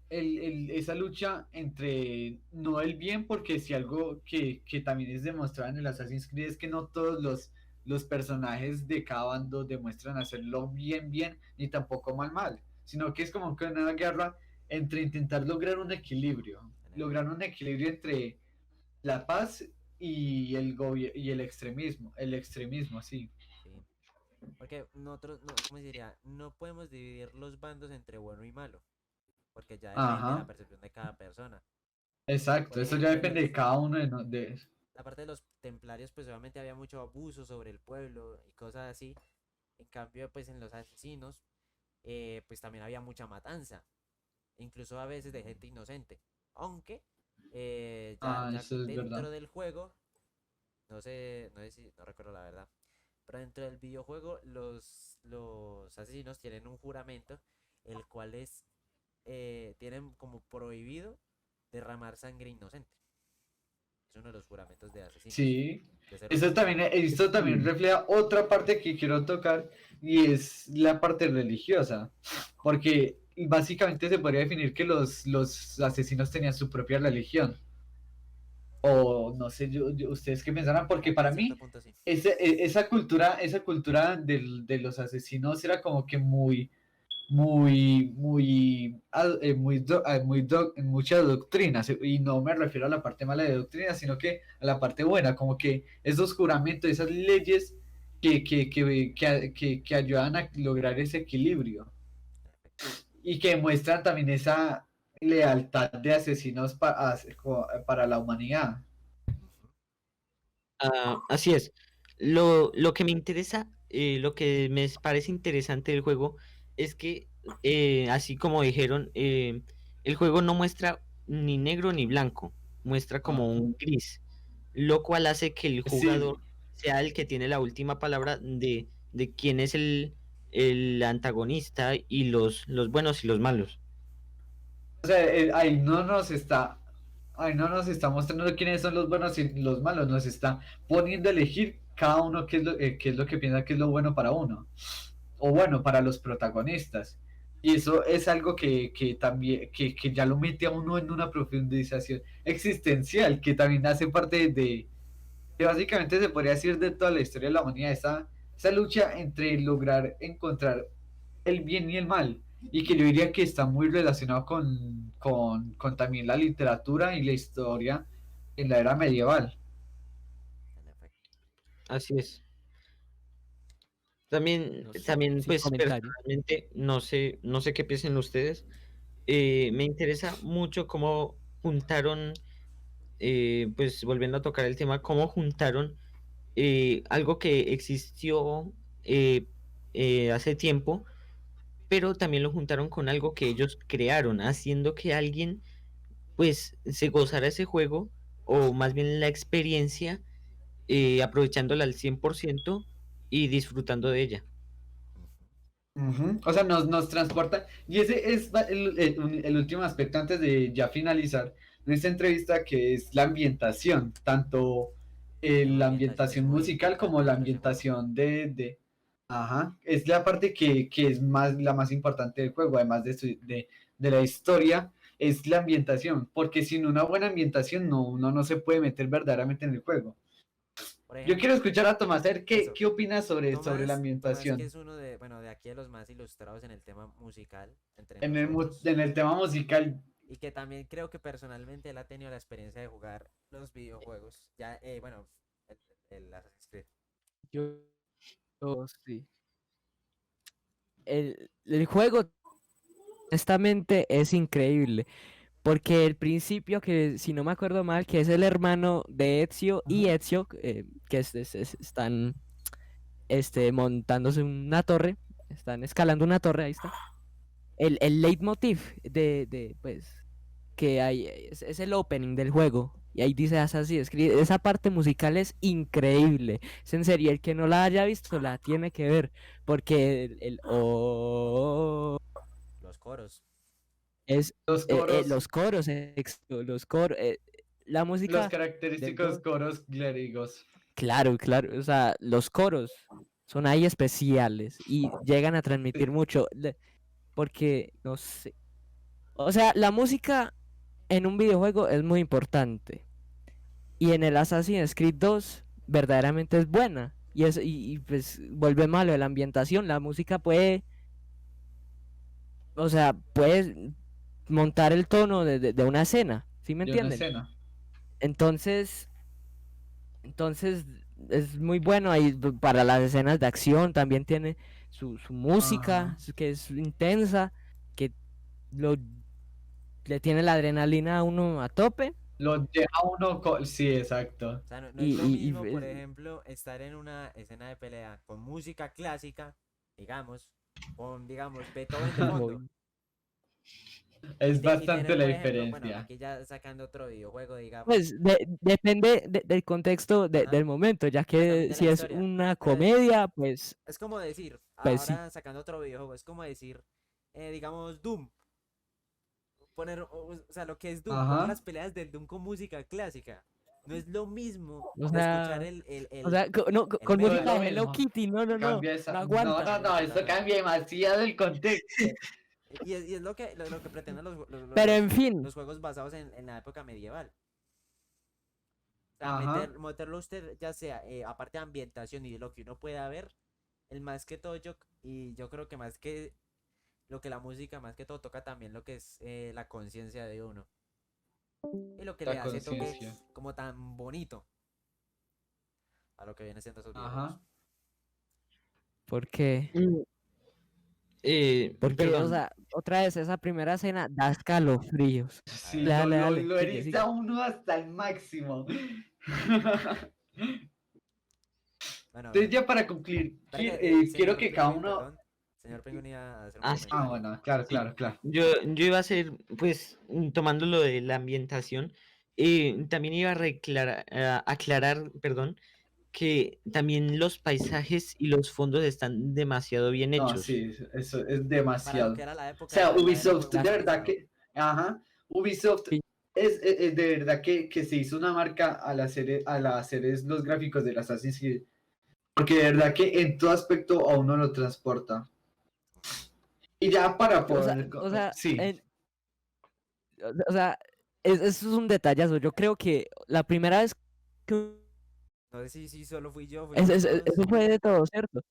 esa lucha entre no el bien, porque si algo que también es demostrado en el Assassin's Creed es que no todos los personajes de cada bando demuestran hacerlo bien, ni tampoco mal, sino que es como que una guerra entre intentar lograr un equilibrio, entre la paz y el extremismo, sí. Sí. Porque nosotros, no, ¿cómo se diría? No podemos dividir los bandos entre bueno y malo, porque ya depende de la Ajá, percepción de cada persona. exacto, Por eso ya ejemplo, depende de cada uno de la parte de los templarios, pues obviamente había mucho abuso sobre el pueblo y cosas así. En cambio, pues en los asesinos, pues también había mucha matanza, incluso a veces de gente inocente. Aunque ya eso es dentro verdad. del juego, no sé si, no recuerdo la verdad, pero dentro del videojuego los asesinos tienen un juramento, el cual tienen como prohibido derramar sangre inocente. Es uno de los juramentos de asesinos, Sí, de ser eso honestos. también, esto también refleja otra parte que quiero tocar y es la parte religiosa, porque básicamente se podría definir que los asesinos tenían su propia religión, o no sé, ustedes qué pensarán, porque En para cierto mí punto sí. esa cultura de los asesinos era como que mucha doctrina, y no me refiero a la parte mala de doctrina, sino que a la parte buena, como que esos juramentos, esas leyes que ayudan a lograr ese equilibrio y que muestran también esa lealtad de asesinos para la humanidad. Ujú. Así es. Lo que me interesa, lo que me parece interesante del juego es que, así como dijeron, el juego no muestra ni negro ni blanco, muestra como Ah, un gris, lo cual hace que el jugador sí, sea el que tiene la última palabra de quién es el antagonista y los buenos y los malos. o sea, ahí no nos está mostrando quiénes son los buenos y los malos, nos está poniendo a elegir cada uno qué es lo que piensa que es lo bueno para uno, o bueno, para los protagonistas. Y eso es algo que también, que ya lo mete a uno en una profundización existencial, que también hace parte de que básicamente se podría decir de toda la historia de la humanidad, esa lucha entre lograr encontrar el bien y el mal, y que yo diría que está muy relacionado con también la literatura y la historia en la era medieval. En efecto. Así es. También, No sé, también sin pues comentarios. personalmente, no sé qué piensen ustedes. Me interesa mucho cómo juntaron, pues volviendo a tocar el tema, cómo juntaron algo que existió eh, hace tiempo, pero también lo juntaron con algo que ellos crearon, haciendo que alguien pues se gozara ese juego, o más bien la experiencia, aprovechándola al 100% y disfrutando de ella. Ujú. O sea, nos transporta. Y ese es el último aspecto antes de ya finalizar nuestra entrevista, que es la ambientación, tanto Tema la ambientación es ambientación muy musical como importante la dentro de ese juego. ambientación Ajá, es la parte que es más, la más importante del juego, además de la historia, es la ambientación, porque sin una buena ambientación uno no se puede meter verdaderamente en el juego. Por Yo quiero ejemplo, escuchar a Tomás, a ver eso. qué opinas sobre la Tomás, que ambientación. es uno de, bueno, de aquí de los más ilustrados en el tema musical entre En nosotros. en el tema musical. Y que también creo que personalmente él ha tenido la experiencia de jugar los videojuegos. Ya, bueno, el Assassin's Creed. Yo, sí. El juego, honestamente, es increíble. Porque el principio, que si no me acuerdo mal, que es el hermano de Ezio y Ajá. Ezio, que están montándose una torre, están escalando una torre, ahí está. El leitmotiv pues, que hay, es el opening del juego. Y ahí dice Assassin's Creed. Esa parte musical es increíble. Es en serio, el que no la haya visto la tiene que ver. Porque Los coros. es Los coros, los coros, los coros, la los música del característicos 2. coros clérigos. Claro, claro, o sea, los coros son ahí especiales y llegan a transmitir Sí, mucho, porque, no sé, o sea, la música en un videojuego es muy importante y en el Assassin's Creed 2 verdaderamente es buena pues vuelve malo de la ambientación, la música puede, o sea, puede montar el tono de una escena, ¿sí me de una entienden? escena. Entonces, Entonces es muy bueno ahí para las escenas de acción, también tiene su música Ajá. que es intensa, que lo, le tiene la adrenalina a uno a tope Lo deja uno. Sí, exacto. O sea, no es lo y mismo, por ejemplo, estar en una escena de pelea con música clásica, digamos, con, digamos, Beethoven de fondo. Uy, Es Y bastante tener, la por ejemplo, bueno, diferencia. aquí ya sacando otro videojuego, digamos. pues depende del contexto Ajá. del momento, ya Pero también que de la si es historia. una Pero comedia, pues, es como decir, pues sí. ahora sacando otro videojuego, es como decir, digamos, Doom. Poner, o sea, lo que es Doom, poner Ajá. las peleas del Doom con música clásica. No es lo mismo O de escuchar sea, no, el con No es música lo metal. de Hello mismo. Kitty, no, no, no, Cambia no esa. No, aguanta. no, no, esto No. cambia demasiado el contexto. Y es lo que pretenden Pero en fin, los juegos basados en la época medieval. O sea, Ajá. meterlo usted, ya sea, aparte de ambientación y de lo que uno pueda ver, el más que todo, y yo creo que más que lo que la música, más que todo, toca también lo que es la conciencia de uno. Y lo que La le hace toque conciencia. como tan bonito a lo que viene siendo esos videojuegos. Ajá. ¿por qué? Mm, Porque, o perdón, sea, otra vez esa primera escena da escalofríos. A Sí, ver, Dale, dale, lo sigue, eriza sigue. uno hasta el máximo. bueno, a Entonces, ver. ya para concluir, Espera que, quiero señor que cada Penguin, uno. perdón. Señor Penguin iba a hacer un ah, sí, Ah, comentario. bueno, claro, sí. claro, claro. Yo iba a hacer, pues, tomando lo de la ambientación, también iba a aclarar, perdón, que también los paisajes y los fondos están demasiado bien No, hechos. sí, eso es Para lo demasiado. que O era la sea, época, era un Ubisoft, juego de Las verdad actualizado. que. Ajá. Ubisoft pi- es de verdad que se hizo una marca al hacer los gráficos del Assassin's Creed. Porque de verdad que en todo aspecto a uno lo transporta. Y ya para O sea, poder... sí. o sea, eso es un detallazo. Yo creo que la primera vez que No sé si solo fui yo, fuimos todos. eso fue de todo, ¿cierto?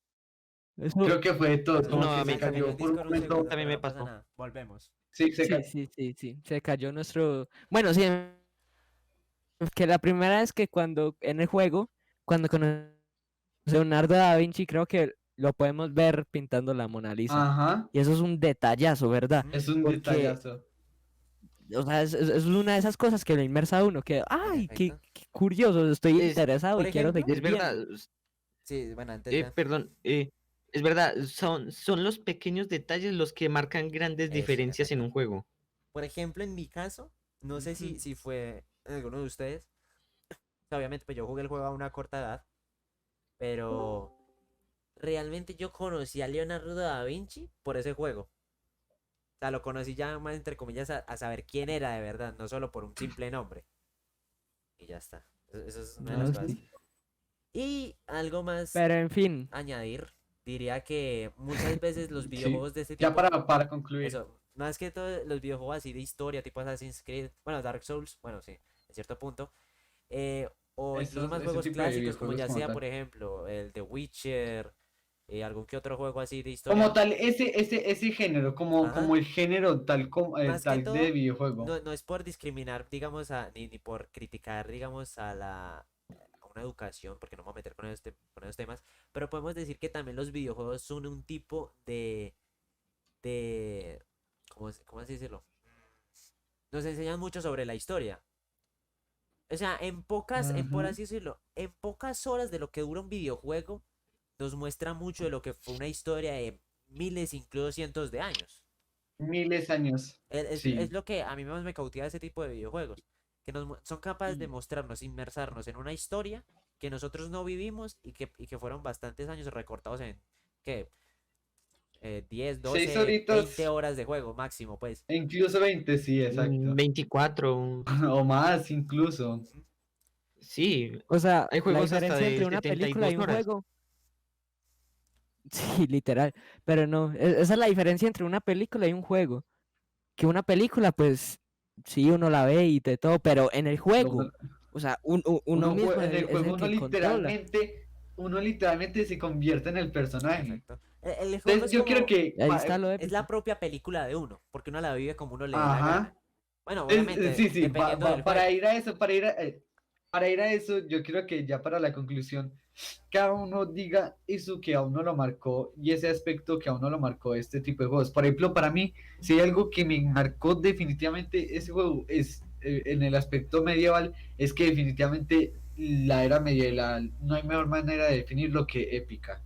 Eso, Creo que fue de todos, Bueno, como No, que a se mí se cayó también. cayó el por un Discord un momento. segundo, También pero me no pasa pasó. nada. Volvemos. Sí, se sí, cayó. sí, se cayó nuestro. Bueno, sí, que la primera vez que cuando en el juego, cuando conoce a Leonardo da Vinci, creo que lo podemos ver pintando la Mona Lisa. Ajá, Y eso es un detallazo, ¿verdad? Ujú. es un Porque, detallazo. o sea, es una de esas cosas que lo inmersa a uno, que, En ay, efecto. qué curioso, estoy Es, interesado Por y quiero ejemplo, seguir es verdad, viendo. sí, bueno, antes de... perdón, es verdad, son los pequeños detalles los que marcan grandes Eso, en diferencias en efecto. un juego. Por ejemplo, en mi caso, no sé Ujú. si fue en alguno de ustedes. O sea, obviamente, pues yo jugué el juego a una corta edad, pero realmente yo conocí a Leonardo da Vinci por ese juego. O sea, lo conocí ya más entre comillas a saber quién era de verdad, no solo por un simple nombre. Y ya está. Eso es una de las No, cosas. sí. Y algo más Pero en fin, añadir, diría que muchas veces los Sí. videojuegos de este Ya tipo, para concluir. eso, más que todo los videojuegos así de historia, tipo Assassin's Creed, bueno, Dark Souls, bueno, sí, en cierto punto, eh, o incluso más Ese juegos tipo de clásicos, como videojuegos ya como sea, tal. por ejemplo, el The Witcher, algún que otro juego así de Como historia. tal, ese género, Ajá. como el género tal, como, Más que tal de todo, videojuego. no es por discriminar, digamos, ni por criticar, digamos, a una educación, porque no me voy a meter con esos temas, pero podemos decir que también los videojuegos son un tipo de, ¿cómo así decirlo? Nos enseñan mucho sobre la historia. O sea, por Ujú. así decirlo, en pocas horas de lo que dura un videojuego, nos muestra mucho de lo que fue una historia de miles, incluso cientos de años. Miles años. Es Sí. lo que a mí más me cautiva de ese tipo de videojuegos, que son capaces de y- mostrarnos, inmersarnos en una historia que nosotros no vivimos y que fueron bastantes años recortados en, ¿qué? 10, 6 12, 20 horitas, horas de juego máximo, pues. e incluso 20 sí, exacto. 24, O más, incluso. Ujú. sí, o sea, hay la juegos hasta diferencia de entre una película 72 y un horas. juego, sí, literal, pero no, esa es la diferencia entre una película y un juego. Que una película, pues, sí, uno la ve y de todo, pero en el juego, Uno, o sea, uno mismo en el es juego el que controla. uno literalmente se convierte en el En personaje. efecto. El juego Entonces es yo quiero como, que, Ahí está lo es la épico. propia película de uno, porque uno la vive como uno le dé la gana. ajá. Bueno, Sí, obviamente, sí, dependiendo del para juego. ir a eso, para ir a eso, yo quiero que ya para la conclusión, cada uno diga eso que a uno lo marcó y ese aspecto que a uno lo marcó este tipo de juegos. Por ejemplo, para mí, si hay algo que me marcó definitivamente ese juego es en el aspecto medieval, es que definitivamente la era medieval, no hay mejor manera de definirlo que épica.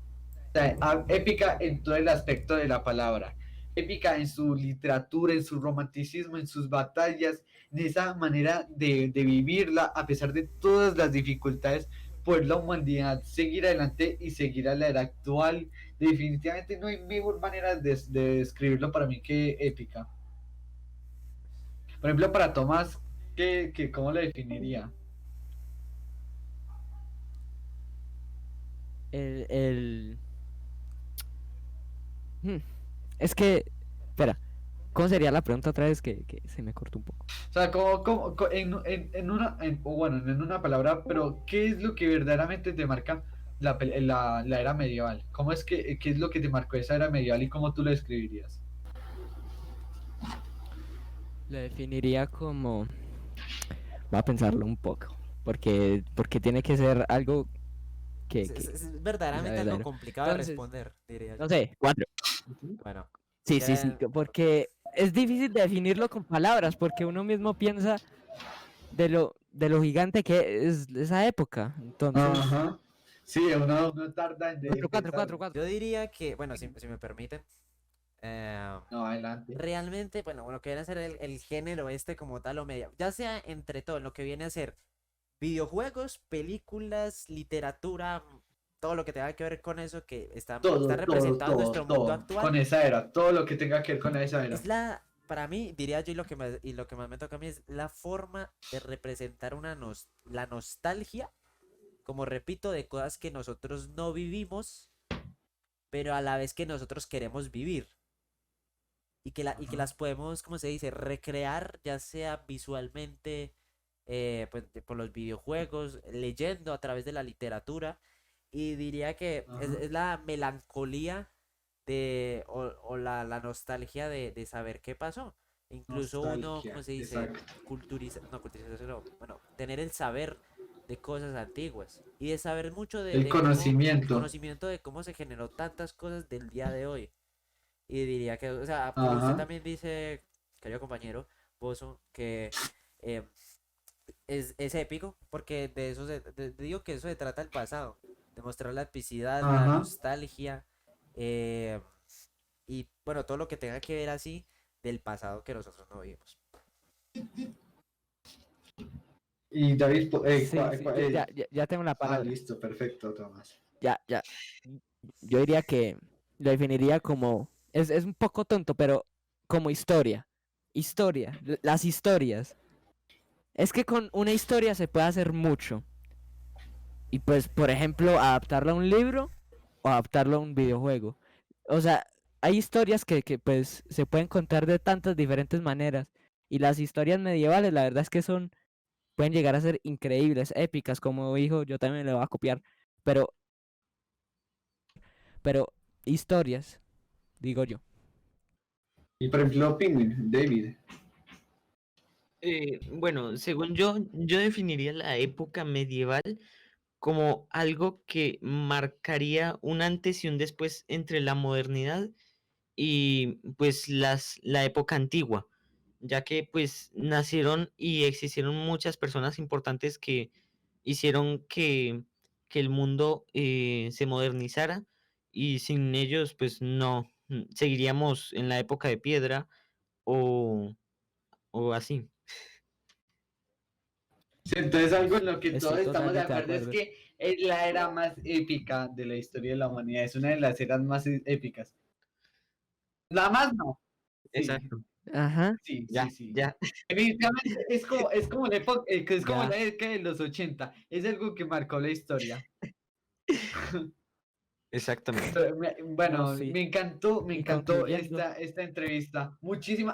O sea, épica en todo el aspecto de la palabra, épica en su literatura, en su romanticismo, en sus batallas, en esa manera de vivirla a pesar de todas las dificultades, por la humanidad seguir adelante y seguir a la era actual. Definitivamente no hay mejor manera de describirlo para mí que épica. Por ejemplo, para Tomás, ¿cómo lo definiría? El, el... hmm, Es que, espera, ¿cómo sería la pregunta otra vez que se me cortó un poco? O sea, o bueno, en una palabra, pero ¿qué es lo que verdaderamente te marca la era medieval? ¿Cómo es qué es lo que te marcó esa era medieval y cómo tú lo describirías? Lo definiría como... Voy a pensarlo un poco, porque tiene que ser algo Es que sea verdaderamente algo verdadero. complicado de Entonces, responder, diría no yo. sé, 4. Bueno, Sí, sí, sí, ya, porque es difícil definirlo con palabras, porque uno mismo piensa de lo gigante que es esa época. Entonces, Ajá. Sí, uno tarda en 4, 4, pensar. 4, 4. yo diría que, bueno, si me permiten, eh, No, adelante. realmente, bueno, lo que viene a ser el género este como tal o media, ya sea entre todo, lo que viene a ser videojuegos, películas, literatura, todo lo que tenga que ver con eso que está representado en nuestro mundo Todo. actual, Con esa era, todo lo que tenga que ver con esa era. para mí, diría yo, y lo que más me toca a mí es la forma de representar la nostalgia, como repito, de cosas que nosotros no vivimos, pero a la vez que nosotros queremos vivir. y que las podemos, como se dice, recrear, ya sea visualmente, pues, por los videojuegos, leyendo a través de la literatura. Y diría que Ajá. es la melancolía o la nostalgia de saber qué pasó. Incluso uno, Nostalgia, ¿cómo se dice? exacto. No, culturización, no, bueno, tener el saber de cosas antiguas y de saber mucho El de cómo, el conocimiento. conocimiento de cómo se generó tantas cosas del día de hoy. Y diría que, o sea, como usted Ajá. también dice, querido compañero Bozo, que eh, es épico, porque de eso digo que eso se trata el pasado, de mostrar la epicidad, la Ajá. nostalgia, eh, y bueno, todo lo que tenga que ver así del pasado que nosotros no vivimos. Y David, Sí, sí, ya tengo la palabra. listo, perfecto, Tomás. Ya. Yo diría que lo definiría como, es un poco tonto, pero como historia. Historia, las historias. Es que con una historia se puede hacer mucho. Y pues, por ejemplo, adaptarlo a un libro o adaptarlo a un videojuego. O sea, hay historias que pues se pueden contar de tantas diferentes maneras. Y las historias medievales, la verdad es que pueden llegar a ser increíbles, épicas, como dijo, yo también le voy a copiar. Pero, pero historias, digo yo. Y por ejemplo, Penguin, David. Bueno, según yo definiría la época medieval como algo que marcaría un antes y un después entre la modernidad y pues la época antigua, ya que pues nacieron y existieron muchas personas importantes que hicieron que el mundo se modernizara y sin ellos pues no, seguiríamos en la época de piedra o, o así. Sí, entonces algo en lo que todos Estoy estamos de totalmente de acuerdo es acuerdo. que es la era más épica de la historia de la humanidad. Es una de las eras más épicas. Nada más no. Sí, Exacto. Ajá, Ya, sí. ya, Definitivamente es como la época, es como la ya. época de los 80. Es algo que marcó la historia. exactamente. Pero No, bueno, sí. me Y encantó concluyendo, esta entrevista.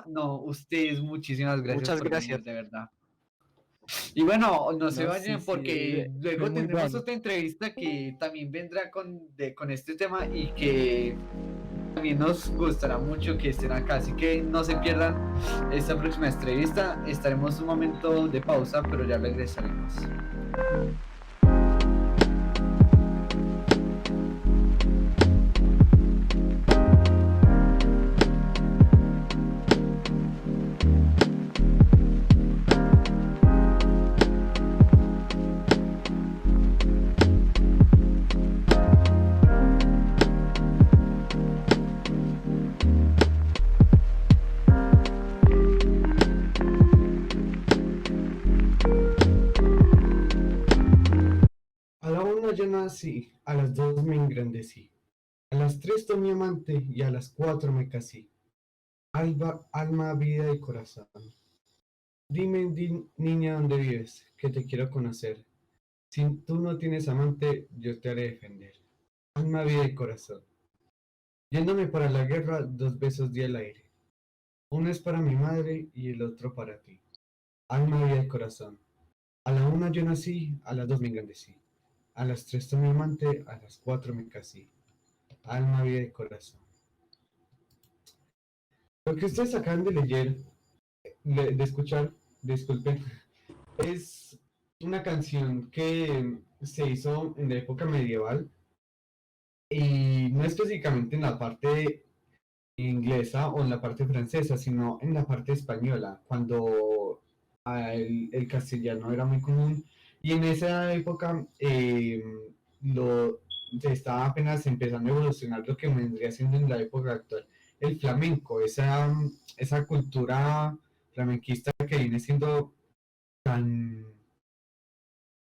No, ustedes, muchísimas gracias Muchas por gracias. venir, de verdad. Y bueno, no se no, sí, vayan sí, porque fue luego muy tendremos bueno. otra entrevista que también vendrá con este tema y que también nos gustará mucho que estén acá. Así que no se pierdan esta próxima entrevista. Estaremos un momento de pausa, pero ya regresaremos. A la una yo nací, a las dos me engrandecí, a las tres tomé amante y a las cuatro me casé. Alma, vida y corazón. Dime, niña, ¿dónde vives? Que te quiero conocer. Si tú no tienes amante, yo te haré defender. Alma, vida y corazón. Yéndome para la guerra, dos besos di al aire. Uno es para mi madre y el otro para ti. Alma, vida y corazón. A la una yo nací, a las dos me engrandecí. A las tres tomé amante, a las cuatro me casé. Alma, vida y corazón. Lo que ustedes acaban de leer, de escuchar, disculpen, es una canción que se hizo en la época medieval y no específicamente en la parte inglesa o en la parte francesa, sino en la parte española, cuando el castellano era muy común. Y en esa época lo, se estaba apenas empezando a evolucionar lo que vendría siendo en la época actual el flamenco, esa cultura flamenquista que viene siendo tan,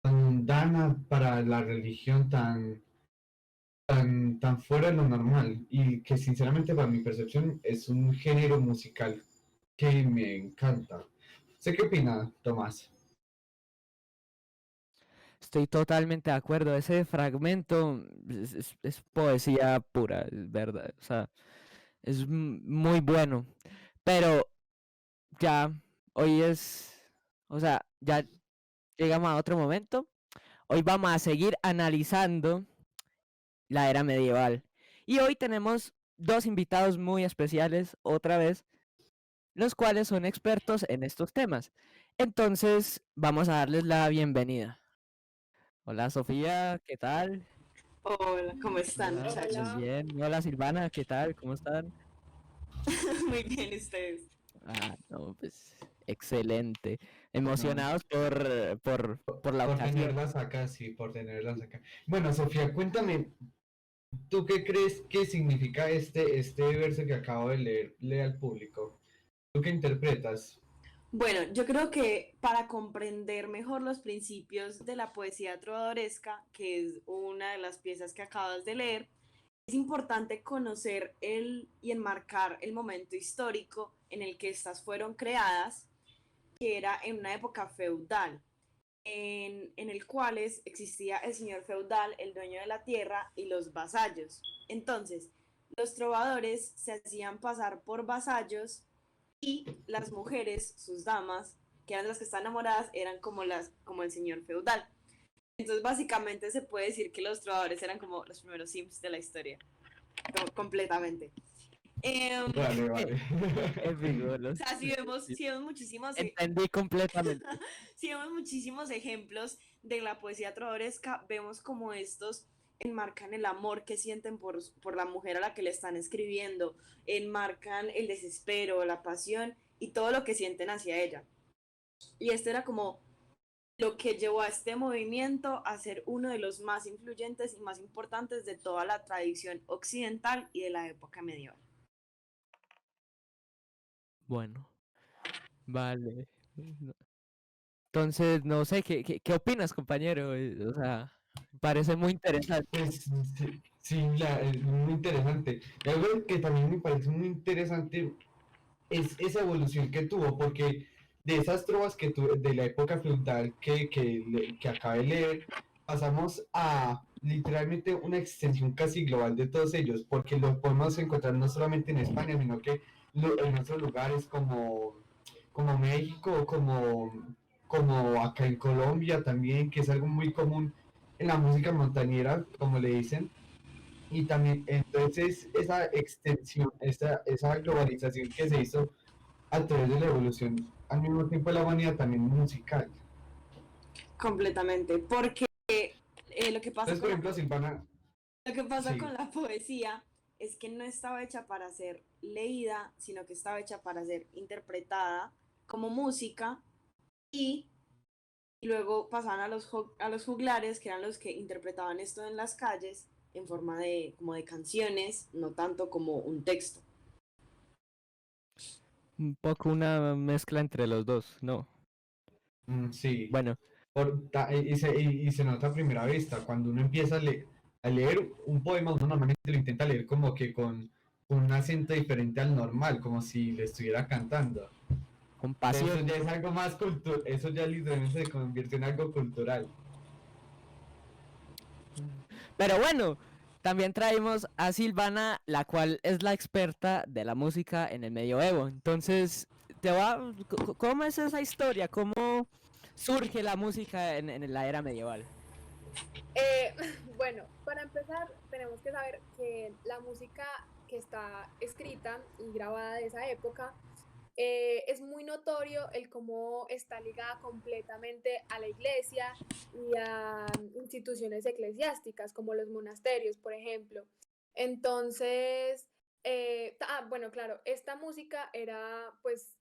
tan mundana para la religión, tan fuera de lo normal y que sinceramente para mi percepción es un género musical que me encanta. ¿Sé qué opina, Tomás? Estoy totalmente de acuerdo. Ese fragmento es poesía pura, es verdad. O sea, muy bueno. Pero ya, hoy o sea, ya llegamos a otro momento. Hoy vamos a seguir analizando la era medieval. Y hoy tenemos dos invitados muy especiales, otra vez, los cuales son expertos en estos temas. Entonces, vamos a darles la bienvenida. Hola Sofía, ¿qué tal? Hola, ¿cómo están, Hola, muy muchachos? bien. Hola Silvana, ¿qué tal? ¿Cómo están? Muy bien, ustedes. Ah, no, pues excelente. Emocionados por la Por ocasión. tenerlas acá, sí, por tenerlas acá. Bueno, Sofía, cuéntame, ¿tú qué crees que significa este verso que acabo de leer? Lee al público. ¿Tú qué interpretas? Bueno, yo creo que para comprender mejor los principios de la poesía trovadoresca, que es una de las piezas que acabas de leer, es importante conocer y enmarcar el momento histórico en el que estas fueron creadas, que era en una época feudal, en el cual existía el señor feudal, el dueño de la tierra y los vasallos. Entonces, los trovadores se hacían pasar por vasallos y las mujeres, sus damas, que eran las que estaban enamoradas, eran como el señor feudal. Entonces, básicamente se puede decir que los trovadores eran como los primeros sims de la historia, completamente. Vale, vale. Épico, O sea, si vemos muchísimos, entendí completamente. si vemos muchísimos ejemplos de la poesía trovadoresca, vemos como estos enmarcan el amor que sienten por la mujer a la que le están escribiendo, enmarcan el desespero, la pasión y todo lo que sienten hacia ella. Y esto era como lo que llevó a este movimiento a ser uno de los más influyentes y más importantes de toda la tradición occidental y de la época medieval. Bueno, vale. Entonces, no sé, ¿qué opinas, compañero? O sea, parece muy interesante. Pues sí, sí, es muy interesante. Y algo que también me parece muy interesante es esa evolución que tuvo, porque de esas trovas de la época feudal que acabé de leer, pasamos a literalmente una extensión casi global de todos ellos, porque lo podemos encontrar no solamente en España, sino que en otros lugares como México, como acá en Colombia también, que es algo muy común en la música montañera, como le dicen. Y también, entonces, esa extensión, esa globalización que se hizo a través de la evolución, al mismo tiempo de la humanidad, también musical. Completamente, porque lo que pasa Entonces, por con ejemplo, Silvana, lo que pasa con sí, la poesía es que no estaba hecha para ser leída, sino que estaba hecha para ser interpretada como música y, y luego pasaban a los juglares, que eran los que interpretaban esto en las calles en forma como de canciones, no tanto como un texto. Un poco una mezcla entre los dos, ¿no? sí, Bueno, y se nota a primera vista, cuando uno empieza a leer un poema, uno normalmente lo intenta leer como que con un acento diferente al normal, como si le estuviera cantando. con Entonces, eso pasión. ya es algo más cultural, eso ya literalmente se convirtió en algo cultural. Pero bueno, también traemos a Silvana, la cual es la experta de la música en el medioevo. Entonces, ¿cómo es esa historia? ¿Cómo surge la música en la era medieval? Bueno, para empezar, tenemos que saber que la música que está escrita y grabada de esa época es muy notorio el cómo está ligada completamente a la iglesia y a instituciones eclesiásticas, como los monasterios, por ejemplo. Entonces, bueno, claro, esta música era pues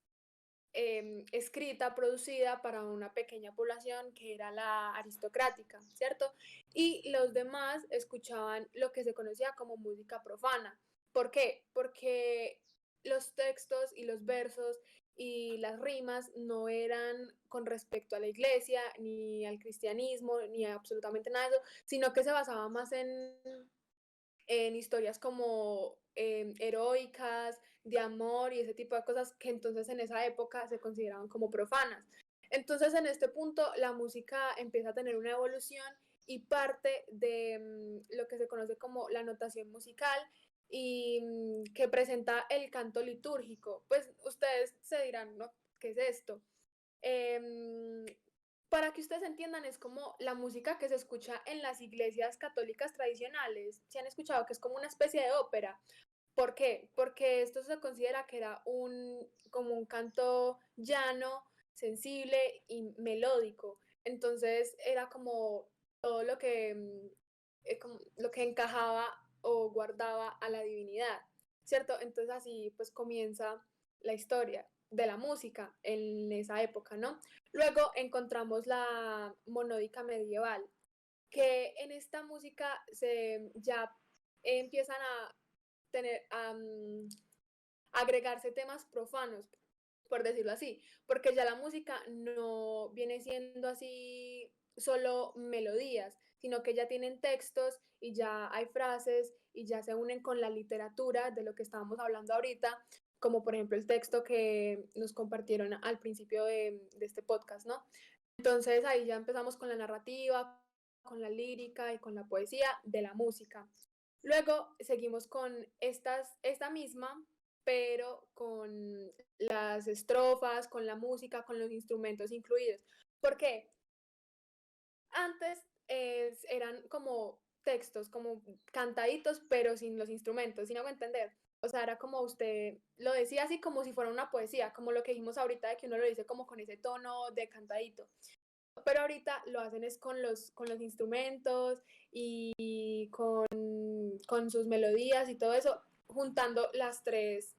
escrita, producida para una pequeña población que era la aristocrática, ¿cierto? Y los demás escuchaban lo que se conocía como música profana. ¿Por qué? Porque los textos y los versos y las rimas no eran con respecto a la iglesia, ni al cristianismo, ni a absolutamente nada de eso, sino que se basaba más en historias como heroicas, de amor y ese tipo de cosas que entonces en esa época se consideraban como profanas. Entonces en este punto la música empieza a tener una evolución y parte de lo que se conoce como la notación musical y que presenta el canto litúrgico. Pues ustedes se dirán, ¿no? ¿Qué es esto? Em, para que ustedes entiendan, es como la música que se escucha en las iglesias católicas tradicionales. ¿Se han escuchado que es como una especie de ópera? ¿Por qué? Porque esto se considera que era como un canto llano, sensible y melódico. Entonces era como todo lo que, como lo que encajaba o guardaba a la divinidad, ¿cierto? Entonces así pues comienza la historia de la música en esa época, ¿no? Luego encontramos la monódica medieval, que en esta música se ya empiezan a tener agregarse temas profanos, por decirlo así, porque ya la música no viene siendo así solo melodías, sino que ya tienen textos y ya hay frases y ya se unen con la literatura de lo que estábamos hablando ahorita, como por ejemplo el texto que nos compartieron al principio de este podcast, ¿no? Entonces ahí ya empezamos con la narrativa, con la lírica y con la poesía de la música. Luego seguimos con esta misma, pero con las estrofas, con la música, con los instrumentos incluidos. ¿Por qué? Antes eran como textos, como cantaditos, pero sin los instrumentos, sin hago entender. O sea, era como usted lo decía así como si fuera una poesía, como lo que dijimos ahorita de que uno lo dice como con ese tono de cantadito. Pero ahorita lo hacen es con los instrumentos y con sus melodías y todo eso, juntando las tres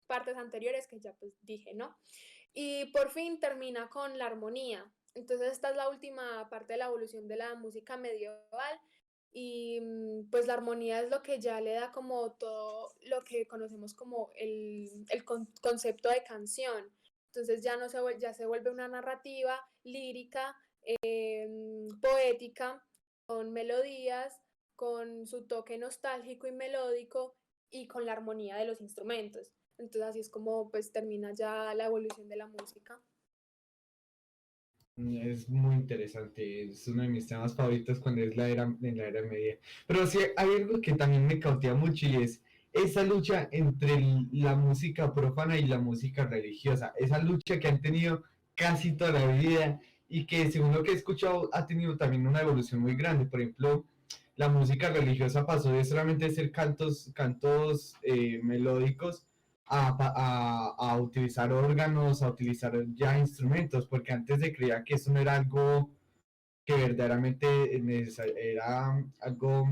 partes anteriores que ya pues dije, ¿no? Y por fin termina con la armonía. Entonces esta es la última parte de la evolución de la música medieval y pues la armonía es lo que ya le da como todo lo que conocemos como el concepto de canción. Entonces ya, no se, ya se vuelve una narrativa lírica, poética, con melodías, con su toque nostálgico y melódico y con la armonía de los instrumentos. Entonces así es como pues termina ya la evolución de la música. Es muy interesante, es uno de mis temas favoritos cuando es en la era media. Pero sí, hay algo que también me cautiva mucho y es esa lucha entre la música profana y la música religiosa, esa lucha que han tenido casi toda la vida y que según lo que he escuchado ha tenido también una evolución muy grande. Por ejemplo, la música religiosa pasó de solamente ser cantos melódicos a utilizar órganos, a utilizar ya instrumentos, porque antes se creía que eso no era algo que verdaderamente era algo,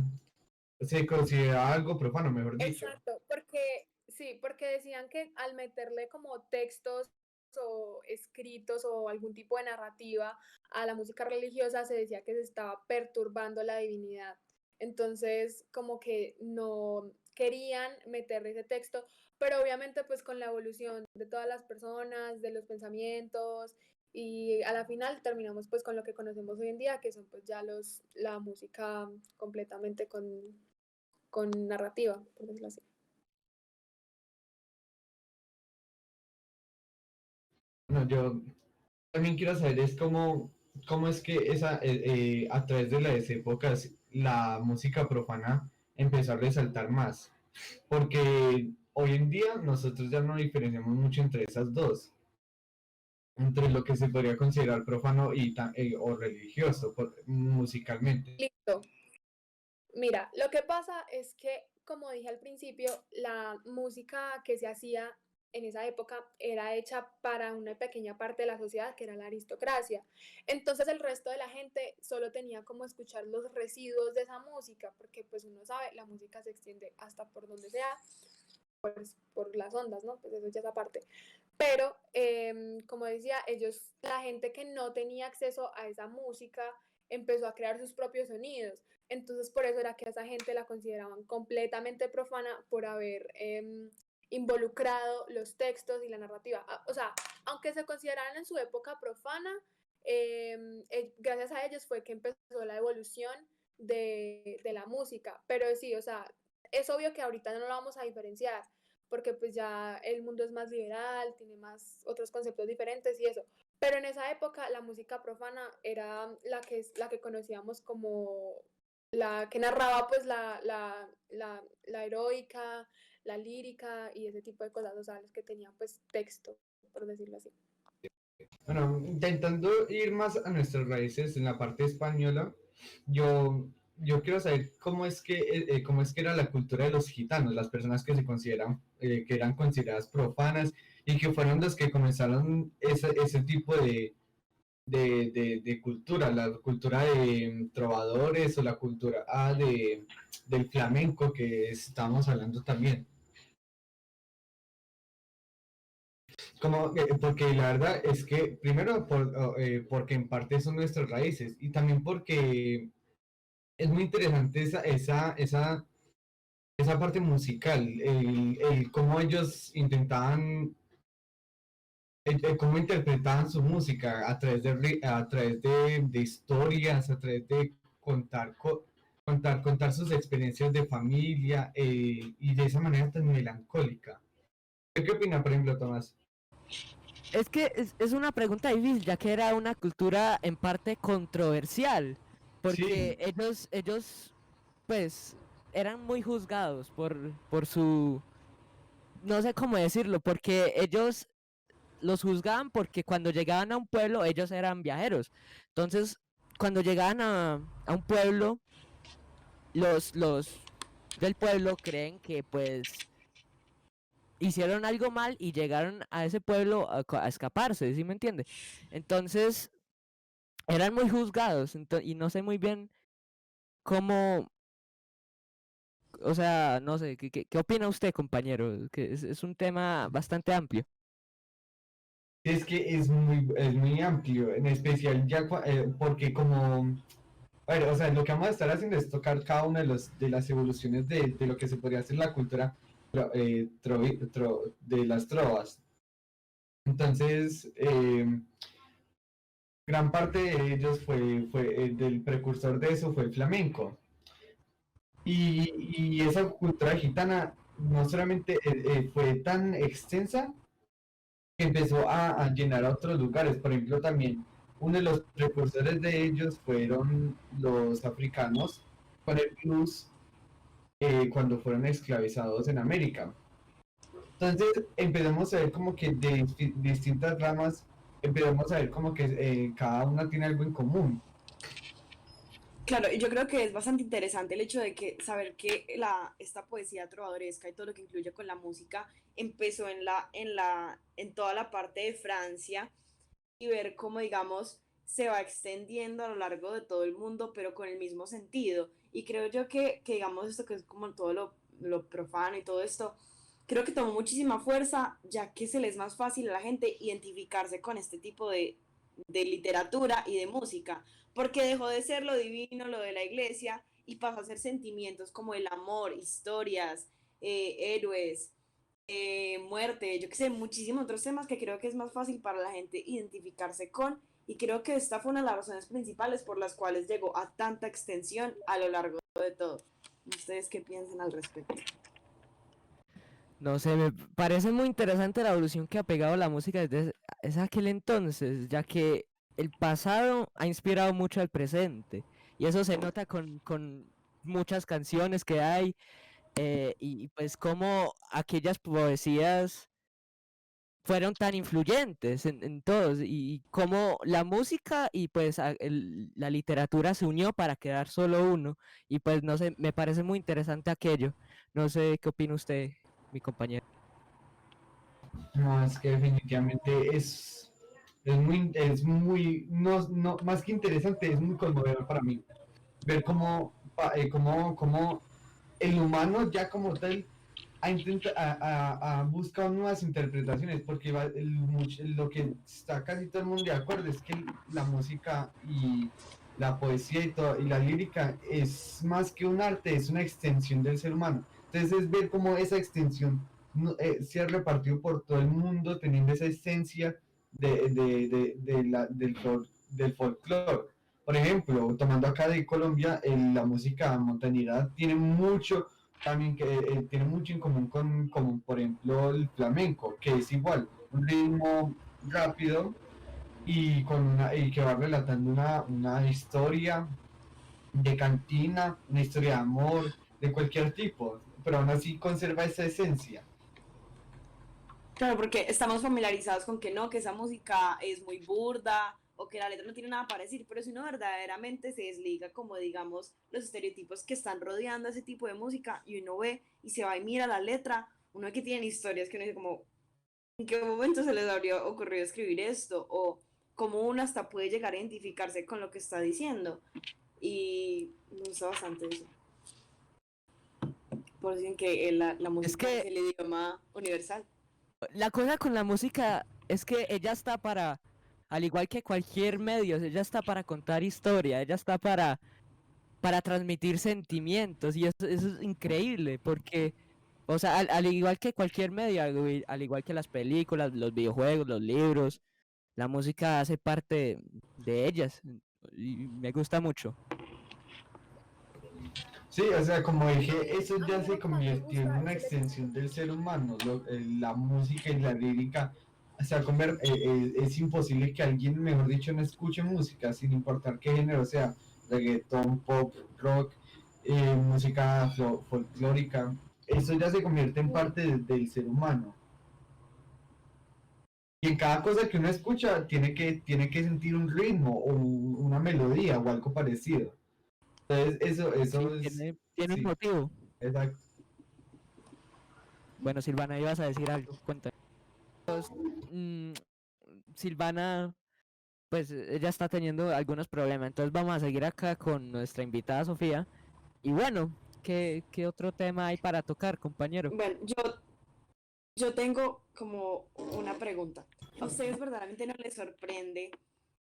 se consideraba algo profano, mejor dicho. Exacto, porque sí, porque decían que al meterle como textos o escritos o algún tipo de narrativa a la música religiosa se decía que se estaba perturbando la divinidad. Entonces, como que no querían meterle ese texto, pero obviamente pues con la evolución de todas las personas, de los pensamientos y a la final terminamos pues con lo que conocemos hoy en día, que son pues ya la música completamente con narrativa, por decirlo así. Bueno, yo también quiero saber es cómo es que a través de las épocas la música profana empezó a resaltar más, porque hoy en día nosotros ya no diferenciamos mucho entre esas dos, entre lo que se podría considerar profano o religioso musicalmente. Listo. Mira, lo que pasa es que, como dije al principio, la música que se hacía en esa época era hecha para una pequeña parte de la sociedad, que era la aristocracia. Entonces el resto de la gente solo tenía como escuchar los residuos de esa música, porque pues uno sabe, la música se extiende hasta por donde sea, pues por las ondas, ¿no? Pues eso ya es aparte. Pero, como decía, la gente que no tenía acceso a esa música, empezó a crear sus propios sonidos. Entonces, por eso era que a esa gente la consideraban completamente profana por haber involucrado los textos y la narrativa. O sea, aunque se consideraran en su época profana, gracias a ellos fue que empezó la evolución de la música. Pero sí, o sea, es obvio que ahorita no lo vamos a diferenciar porque pues ya el mundo es más liberal, tiene más otros conceptos diferentes y eso. Pero en esa época la música profana era la que conocíamos como que narraba pues la heroica, la lírica y ese tipo de cosas, o sea, los que tenían pues texto, por decirlo así. Bueno, intentando ir más a nuestras raíces en la parte española, yo, yo quiero saber cómo es que era la cultura de los gitanos, las personas que se consideran, que eran consideradas profanas y que fueron los que comenzaron ese tipo de cultura, la cultura de trovadores o la cultura del flamenco que estábamos hablando también. Porque la verdad es que, primero, porque en parte son nuestras raíces y también porque es muy interesante esa parte musical, el cómo ellos intentaban, cómo interpretaban su música a través de historias, a través de contar sus experiencias de familia y de esa manera tan melancólica. ¿Qué opina, por ejemplo, Tomás? Es que es una pregunta difícil, ya que era una cultura en parte controversial, porque Sí, ellos, pues, eran muy juzgados por su, no sé cómo decirlo, porque ellos los juzgaban porque cuando llegaban a un pueblo, ellos eran viajeros. Entonces, cuando llegaban a un pueblo, los del pueblo creen que, pues, hicieron algo mal y llegaron a ese pueblo a escaparse, ¿sí me entiende? Entonces, eran muy juzgados y no sé muy bien cómo, o sea, no sé, ¿qué opina usted, compañero? Que es un tema bastante amplio. es que es muy amplio, en especial porque como, a ver, o sea, lo que vamos a estar haciendo es tocar cada una de las evoluciones de lo que se podría hacer la cultura de las trovas. Entonces, gran parte de ellos del precursor de eso fue el flamenco. Y esa cultura gitana no solamente fue tan extensa, que empezó a llenar a otros lugares. Por ejemplo, también uno de los precursores de ellos fueron los africanos con el blues cuando fueron esclavizados en América. Entonces empezamos a ver como que de distintas ramas, empezamos a ver como que cada una tiene algo en común. Claro, y yo creo que es bastante interesante el hecho de que saber que esta poesía trovadoresca y todo lo que incluye con la música empezó en toda la parte de Francia y ver cómo, digamos, se va extendiendo a lo largo de todo el mundo, pero con el mismo sentido. Y creo yo que digamos, esto que es como todo lo profano y todo esto, creo que tomó muchísima fuerza, ya que se le es más fácil a la gente identificarse con este tipo de literatura y de música, porque dejó de ser lo divino, lo de la iglesia, y pasó a ser sentimientos como el amor, historias, héroes, muerte, yo que sé, muchísimos otros temas que creo que es más fácil para la gente identificarse con, y creo que esta fue una de las razones principales por las cuales llegó a tanta extensión a lo largo de todo. ¿Ustedes qué piensan al respecto? No sé, me parece muy interesante la evolución que ha pegado la música desde aquel entonces, ya que el pasado ha inspirado mucho al presente. Y eso se nota con muchas canciones que hay, y pues como aquellas poesías fueron tan influyentes en todos, y cómo la música y pues la literatura se unió para quedar solo uno. Y pues no sé, me parece muy interesante aquello. No sé qué opina usted, mi compañero. No, es que definitivamente es muy, no, más que interesante, es muy conmovedor para mí. Ver cómo el humano ya como tal ha buscado nuevas interpretaciones, porque lo que está casi todo el mundo de acuerdo es que la música y la poesía y la lírica es más que un arte, es una extensión del ser humano. Entonces es ver cómo esa extensión se ha repartido por todo el mundo, teniendo esa esencia del folclore. Por ejemplo, tomando acá de Colombia, la música montañera tiene mucho también que tiene mucho en común con, por ejemplo, el flamenco, que es igual, un ritmo rápido y que va relatando una historia de cantina, una historia de amor, de cualquier tipo, pero aún así conserva esa esencia. Claro, porque estamos familiarizados con que no, que esa música es muy burda o que la letra no tiene nada para decir, pero si uno verdaderamente se desliga como digamos los estereotipos que están rodeando ese tipo de música y uno ve y se va y mira la letra, uno ve que tienen historias que uno dice como, ¿en qué momento se les habría ocurrido escribir esto? O cómo uno hasta puede llegar a identificarse con lo que está diciendo. Y me gusta bastante eso. Por eso dicen que la música que- es el idioma universal. La cosa con la música es que ella está para, al igual que cualquier medio, ella está para contar historia, ella está para transmitir sentimientos y eso es increíble porque, o sea, al igual que cualquier medio, al igual que las películas, los videojuegos, los libros, la música hace parte de ellas y me gusta mucho. Sí, o sea, como dije, eso A ya mí se lo que más me convirtió en gusta una es el hecho. extensión del ser humano, la música y la lírica. O sea, es imposible que alguien, mejor dicho, no escuche música, sin importar qué género sea, reggaetón, pop, rock, música folclórica. Eso ya se convierte en parte del ser humano. Y en cada cosa que uno escucha tiene que sentir un ritmo o una melodía o algo parecido. Entonces, Sí, eso es, tiene un sí, motivo. exacto. Bueno, Silvana, ibas a decir algo, cuéntame. Mm, Silvana, pues ella está teniendo algunos problemas, entonces vamos a seguir acá con nuestra invitada Sofía. Y bueno, ¿qué otro tema hay para tocar, compañero? Bueno, yo tengo como una pregunta. ¿A ustedes verdaderamente no les sorprende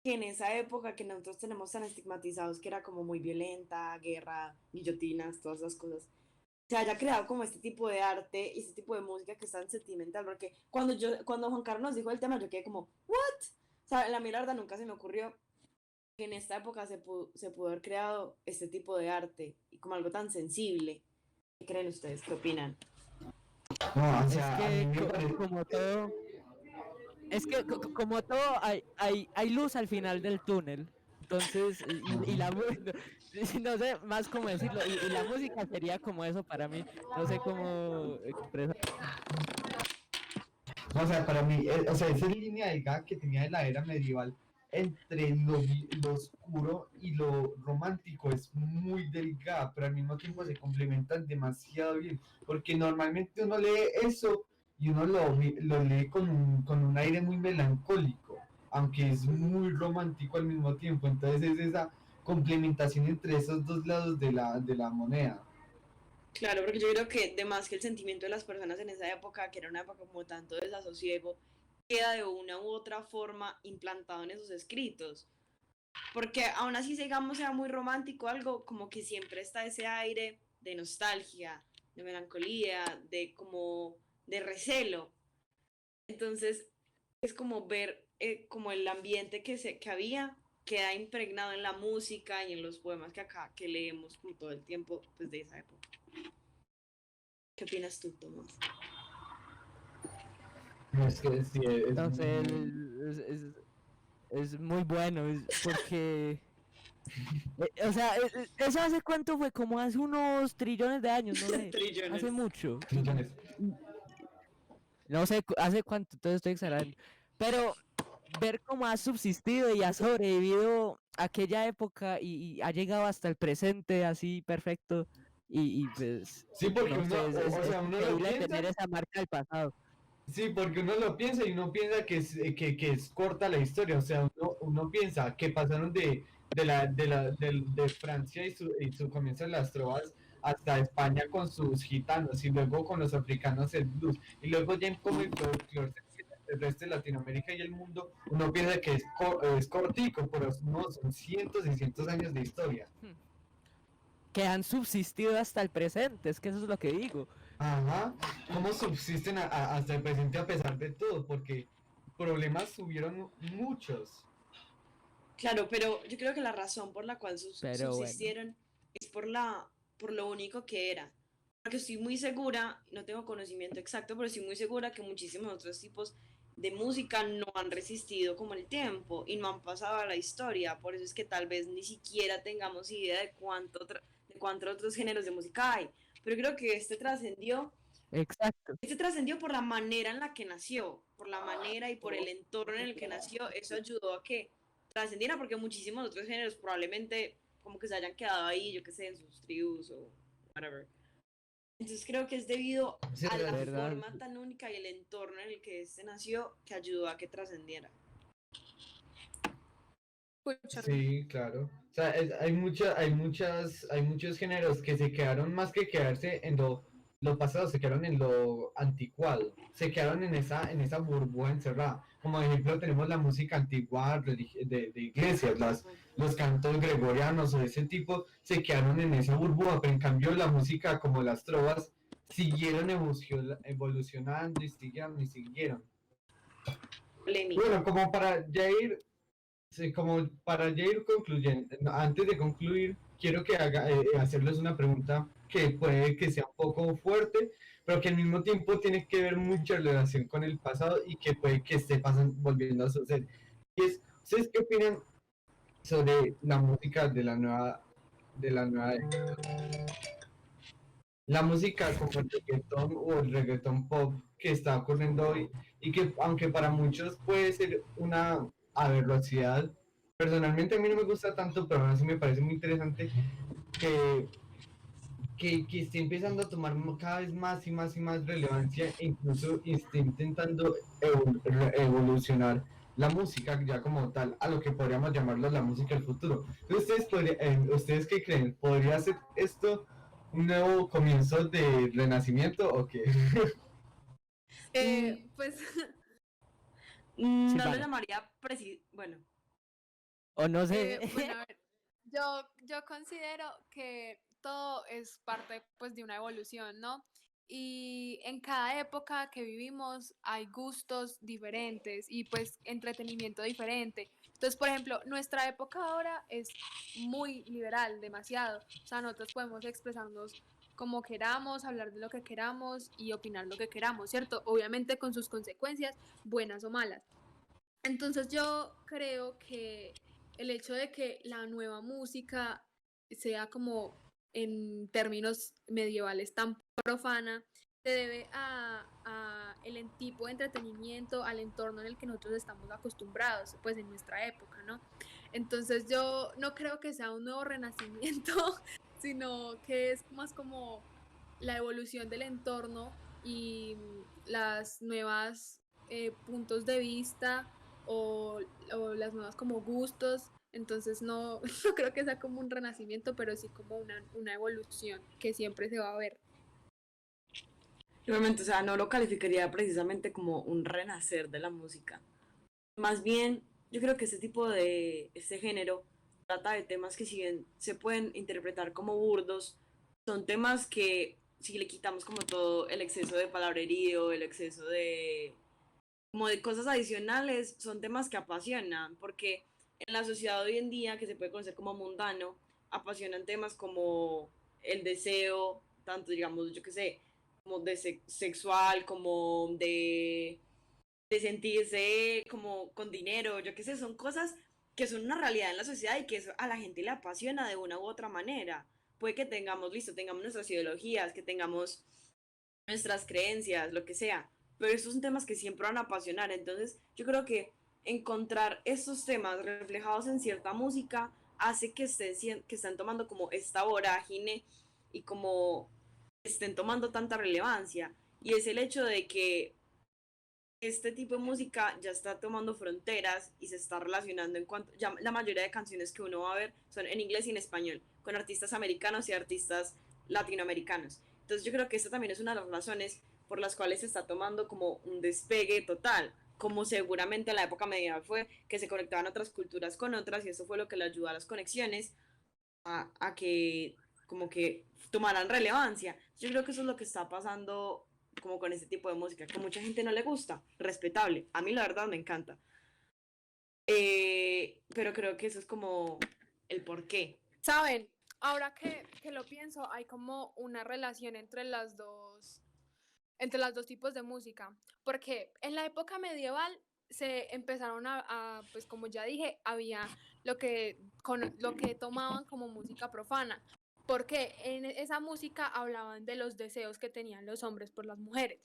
que en esa época que nosotros tenemos tan estigmatizados, que era como muy violenta, guerra, guillotinas, todas esas cosas, se haya creado como este tipo de arte y este tipo de música que es tan sentimental? Porque cuando Juan Carlos nos dijo el tema, yo quedé como, ¿what? O sea, la mí la verdad nunca se me ocurrió que en esta época se pudo haber creado este tipo de arte y como algo tan sensible. ¿Qué creen ustedes? ¿Qué opinan? No, o Es sea, a mí que me parece, como todo, es que como todo hay luz al final del túnel. Entonces, y la no sé más cómo decirlo, y la música sería como eso para mí. No sé cómo expresar. o sea, para mí, o sea, esa línea delgada que tenía de la era medieval entre lo oscuro y lo romántico es muy delgada, pero al mismo tiempo se complementan demasiado bien, porque normalmente uno lee eso y uno lo lee con un aire muy melancólico, aunque es muy romántico al mismo tiempo, entonces es esa complementación entre esos dos lados de la moneda. Claro, porque yo creo que de más que el sentimiento de las personas en esa época, que era una época como tanto de desasosiego, queda de una u otra forma implantado en esos escritos. Porque aún así, digamos, sea muy romántico algo, como que siempre está ese aire de nostalgia, de melancolía, de como de recelo. Entonces, es como ver como el ambiente que había queda impregnado en la música y en los poemas que acá que leemos como todo el tiempo pues, de esa época. ¿Qué opinas tú, Tomás? No, es que sí, es Entonces, muy... es muy bueno, porque, o sea, ¿eso hace cuánto fue? Como hace unos trillones de años, no sé, Trillones. hace mucho. Trillones. No sé hace cuánto, entonces estoy exagerando. Pero ver cómo ha subsistido y ha sobrevivido aquella época y ha llegado hasta el presente así perfecto y pues, Sí, porque no uno, sé, o es sea, uno lo increíble tener piensa, esa marca del pasado. sí, porque uno lo piensa y uno piensa que es corta la historia, o sea, uno piensa que pasaron de Francia y su comienzo de las trovas hasta España con sus gitanos y luego con los africanos el blues y luego ya como el folclore el resto de Latinoamérica y el mundo, uno piensa que es cortico, pero no, son cientos y cientos de años de historia. Que han subsistido hasta el presente, es que eso es lo que digo. Ajá, ¿cómo subsisten hasta el presente a pesar de todo? Porque problemas hubieron muchos. Claro, pero yo creo que la razón por la cual Pero bueno, subsistieron es por lo único que era. Porque estoy muy segura, no tengo conocimiento exacto, pero estoy muy segura que muchísimos otros tipos de música no han resistido como el tiempo y no han pasado a la historia. Por eso es que tal vez ni siquiera tengamos idea de cuántos otros géneros de música hay. Pero creo que Exacto. este trascendió por la manera en la que nació, por la manera y por el entorno en el que nació. Eso ayudó a que trascendiera porque muchísimos otros géneros probablemente como que se hayan quedado ahí, yo qué sé, en sus tribus o whatever. Entonces creo que es debido Sí, a la verdad. forma tan única y el entorno en el que este nació que ayudó a que trascendiera. Escuchan. Sí, claro. O sea, hay muchos géneros que se quedaron más que quedarse en lo pasado, se quedaron en lo anticuado, se quedaron en esa burbuja encerrada. Como ejemplo tenemos la música antigua de iglesias, los cantos gregorianos o de ese tipo, se quedaron en esa burbuja, pero en cambio la música como las trovas siguieron evolucionando y siguieron. Polémica. Bueno, como para ya ir Sí, como para ya ir concluyendo, no, antes de concluir, quiero hacerles una pregunta que puede que sea un poco fuerte, pero que al mismo tiempo tiene que ver mucha relación con el pasado y que puede que esté volviendo a suceder. Y es, ¿ustedes qué opinan sobre la música de la nueva época? La música como el reggaetón o el reggaetón pop que está ocurriendo hoy y que aunque para muchos puede ser una aberracidad, personalmente a mí no me gusta tanto, pero aún así me parece muy interesante que, que esté empezando a tomar cada vez más y más y más relevancia e incluso esté intentando evolucionar la música ya como tal, a lo que podríamos llamarlo la música del futuro. ¿Ustedes qué creen? ¿Podría ser esto un nuevo comienzo de renacimiento o qué? Pues No lo Silvana. llamaría bueno, O no sé. bueno, a ver, yo considero que todo es parte pues de una evolución, ¿no? Y en cada época que vivimos hay gustos diferentes y pues entretenimiento diferente. Entonces, por ejemplo, nuestra época ahora es muy liberal, demasiado. O sea, nosotros podemos expresarnos como queramos, hablar de lo que queramos y opinar lo que queramos, ¿cierto? Obviamente con sus consecuencias, buenas o malas. Entonces yo creo que el hecho de que la nueva música sea como en términos medievales tan profana se debe a tipo de entretenimiento, al entorno en el que nosotros estamos acostumbrados, pues en nuestra época, ¿no? Entonces yo no creo que sea un nuevo renacimiento, sino que es más como la evolución del entorno y las nuevas puntos de vista o las nuevas como gustos. Entonces no, no creo que sea como un renacimiento, pero sí como una evolución que siempre se va a ver. realmente, o sea, no lo calificaría precisamente como un renacer de la música. Más bien, yo creo que este género trata de temas que si bien se pueden interpretar como burdos, son temas que si le quitamos como todo el exceso de palabrerío, el exceso como de cosas adicionales, son temas que apasionan, porque en la sociedad hoy en día, que se puede conocer como mundano, apasionan temas como el deseo, tanto digamos, yo qué sé, como sexual, como de sentirse como con dinero, yo qué sé, son cosas que son una realidad en la sociedad y que eso a la gente le apasiona de una u otra manera. Puede que tengamos nuestras ideologías, que tengamos nuestras creencias, lo que sea, pero estos son temas que siempre van a apasionar, entonces yo creo que encontrar estos temas reflejados en cierta música hace que estén tomando como esta vorágine y como estén tomando tanta relevancia, y es el hecho de que este tipo de música ya está tomando fronteras y se está relacionando en cuanto, ya la mayoría de canciones que uno va a ver son en inglés y en español, con artistas americanos y artistas latinoamericanos. Entonces yo creo que esta también es una de las razones por las cuales se está tomando como un despegue total, como seguramente en la época medieval fue, que se conectaban otras culturas con otras y eso fue lo que le ayudó a las conexiones a que como que tomaran relevancia. Yo creo que eso es lo que está pasando como con este tipo de música, que a mucha gente no le gusta, respetable. A mí la verdad me encanta. Pero creo que eso es como el porqué. ¿Saben? Ahora que lo pienso, hay como una relación entre las dos entre los dos tipos de música, porque en la época medieval se empezaron pues como ya dije, había lo que tomaban como música profana, porque en esa música hablaban de los deseos que tenían los hombres por las mujeres,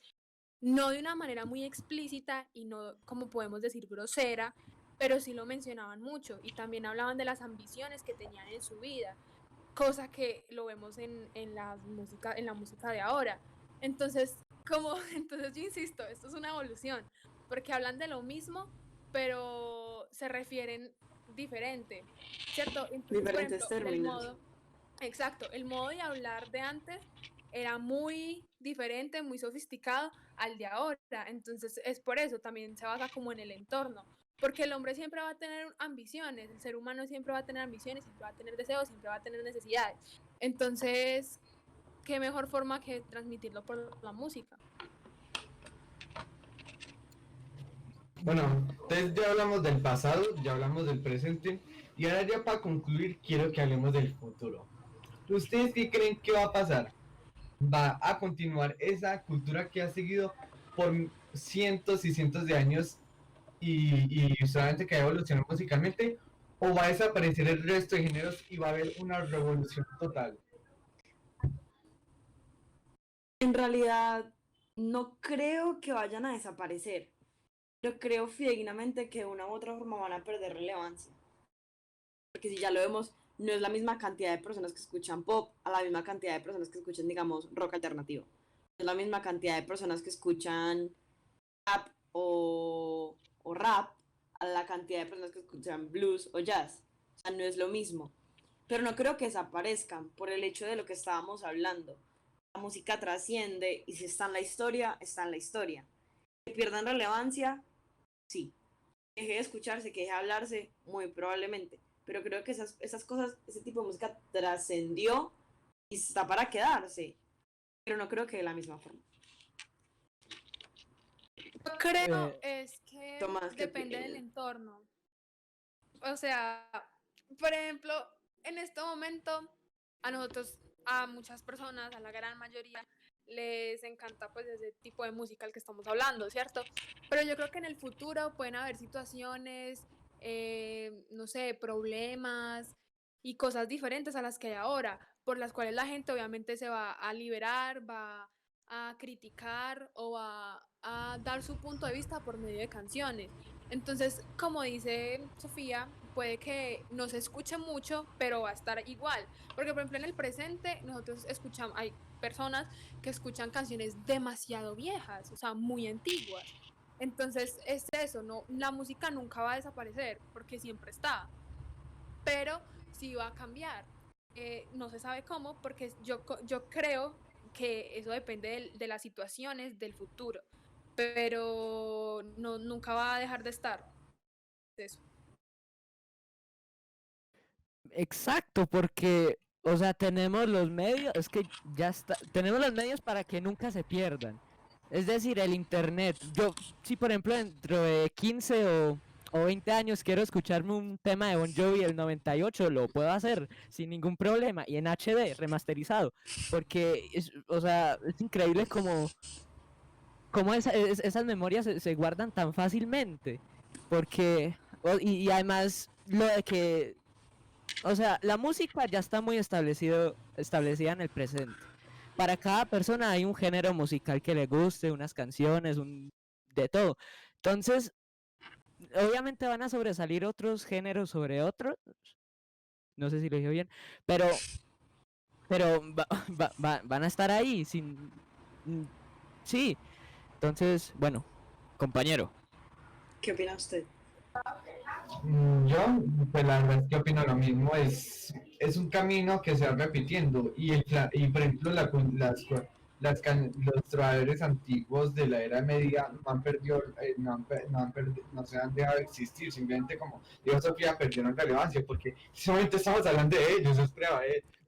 no de una manera muy explícita y no, como podemos decir, grosera, pero sí lo mencionaban mucho y también hablaban de las ambiciones que tenían en su vida, cosa que lo vemos en la música de ahora. Entonces, entonces yo insisto, esto es una evolución, porque hablan de lo mismo, pero se refieren diferente, ¿cierto? Entonces, por Diferentes ejemplo, términos. exacto, el modo de hablar de antes era muy diferente, muy sofisticado al de ahora. Entonces es por eso, también se basa como en el entorno. Porque el hombre siempre va a tener ambiciones, el ser humano siempre va a tener ambiciones, siempre va a tener deseos, siempre va a tener necesidades. Entonces, ¿qué mejor forma que transmitirlo por la música? Bueno, entonces ya hablamos del pasado, ya hablamos del presente, y ahora ya para concluir quiero que hablemos del futuro. ¿Ustedes qué creen que va a pasar? ¿Va a continuar esa cultura que ha seguido por cientos y cientos de años y solamente que ha evolucionado musicalmente? ¿O va a desaparecer el resto de géneros y va a haber una revolución total? En realidad, no creo que vayan a desaparecer, pero creo fidedignamente que de una u otra forma van a perder relevancia. Porque si ya lo vemos, no es la misma cantidad de personas que escuchan pop a la misma cantidad de personas que escuchan, digamos, rock alternativo. No es la misma cantidad de personas que escuchan rap o rap a la cantidad de personas que escuchan blues o jazz. O sea, no es lo mismo. Pero no creo que desaparezcan por el hecho de lo que estábamos hablando. La música trasciende y si está en la historia, está en la historia. Que pierdan relevancia, sí. Deje de escucharse, que deje de hablarse, muy probablemente. Pero creo que esas cosas, ese tipo de música trascendió y está para quedarse. Pero no creo que de la misma forma. Yo creo Eh, es que Tomás, ¿qué depende del opinas? entorno. O sea, por ejemplo, en este momento a nosotros, a muchas personas, a la gran mayoría, les encanta pues ese tipo de música al que estamos hablando, ¿cierto? Pero yo creo que en el futuro pueden haber situaciones, no sé, problemas y cosas diferentes a las que hay ahora, por las cuales la gente obviamente se va a liberar, va a criticar o va a dar su punto de vista por medio de canciones. Entonces, como dice Sofía, puede que no se escuche mucho, pero va a estar igual. Porque, por ejemplo, en el presente, nosotros escuchamos, hay personas que escuchan canciones demasiado viejas, o sea, muy antiguas. Entonces, es eso, no, la música nunca va a desaparecer, porque siempre está, pero sí va a cambiar. No se sabe cómo, porque yo creo que eso depende de las situaciones del futuro, pero no, nunca va a dejar de estar. Eso. exacto, porque, o sea, tenemos los medios, es que ya está, tenemos los medios para que nunca se pierdan. Es decir, el internet. Yo, si por ejemplo dentro de 15 o 20 años quiero escucharme un tema de Bon Jovi del 98, lo puedo hacer sin ningún problema y en HD, remasterizado. Porque, o sea, es increíble como esas memorias se guardan tan fácilmente. Porque, y además, lo de que o sea, la música ya está muy establecida en el presente. Para cada persona hay un género musical que le guste, unas canciones, de todo. Entonces, obviamente van a sobresalir otros géneros sobre otros. No sé si lo dije bien, pero, pero van a estar ahí sin. Sí. Entonces, bueno, compañero. ¿Qué opina usted? Yo, pues la verdad es que opino lo mismo, es un camino que se va repitiendo y por ejemplo los trovadores antiguos de la era media no han perdido, no se han dejado de existir, simplemente como dijo Sofía, perdieron relevancia porque solamente estamos hablando de ellos, es prueba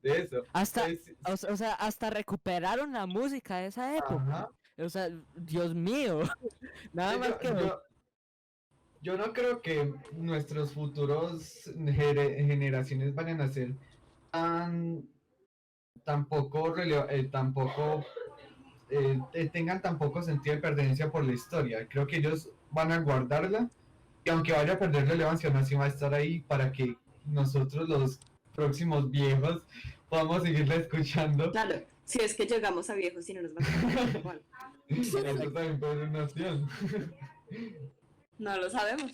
de eso. Hasta, Entonces, o sea, hasta recuperaron la música de esa época. ajá, O sea, Dios mío. Nada yo, más que yo, Yo no creo que nuestros futuros generaciones vayan a ser tan, tampoco, tengan tan poco sentido de pertenencia por la historia. Creo que ellos van a guardarla y aunque vaya a perder relevancia, aún así va a estar ahí para que nosotros los próximos viejos podamos seguirla escuchando. Claro, si es que llegamos a viejos y no nos van a quitar igual. Eso también puede ser una opción. No lo sabemos.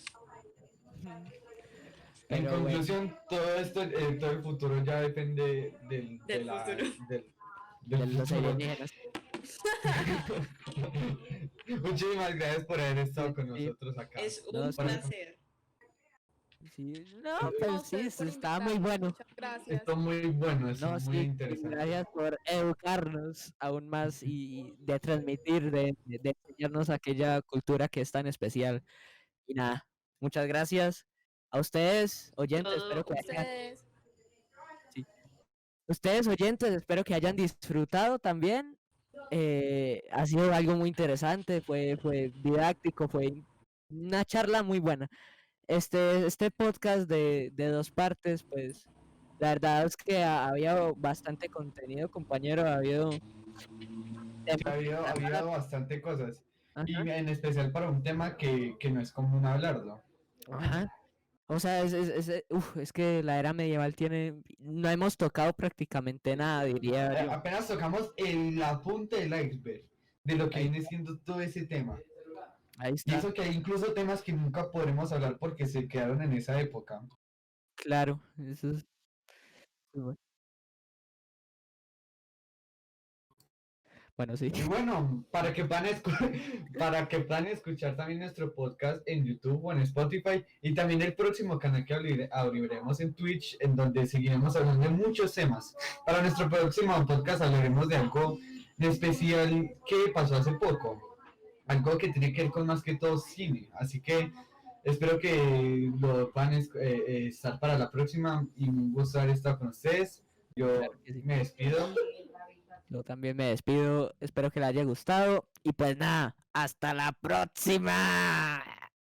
En Pero bueno. conclusión, todo esto, todo el futuro ya depende Del futuro. De los futuro. alienígenas. Muchísimas gracias por haber estado con Sí. nosotros acá. Es un No, sí. placer. Sí, no, No, pues a sí, ustedes por está muy invitarme, bueno. Muchas gracias. Esto muy bueno, es No, muy sí, interesante. gracias por educarnos aún más y de transmitir, de enseñarnos aquella cultura que es tan especial. Y nada, muchas gracias a ustedes, oyentes, espero que hayan, Ustedes. ustedes oyentes, espero que hayan disfrutado también. Ha sido algo muy interesante, fue didáctico, fue una charla muy buena. Este podcast de dos partes, pues la verdad es que había bastante contenido, compañero, ha habido Sí, temas ha habido que hablar. bastante cosas. Y Ajá, en especial para un tema que no es común hablarlo. ajá. O sea, es que la era medieval tiene, no hemos tocado prácticamente nada, diría yo. Apenas tocamos la punta del iceberg de lo que Ahí viene siendo todo ese tema. Ahí Y está, eso que hay incluso temas que nunca podremos hablar porque se quedaron en esa época. claro, eso es muy bueno. Bueno, sí. Y bueno, para que puedan escuchar también nuestro podcast en YouTube o en Spotify y también el próximo canal que abriremos en Twitch, en donde seguiremos hablando de muchos temas. Para nuestro próximo podcast hablaremos de algo de especial que pasó hace poco, algo que tiene que ver con más que todo cine. Así que espero que lo puedan estar para la próxima y un gusto haber estado con ustedes. Yo Claro que sí. me despido. Yo también me despido, espero que les haya gustado y pues nada, hasta la próxima.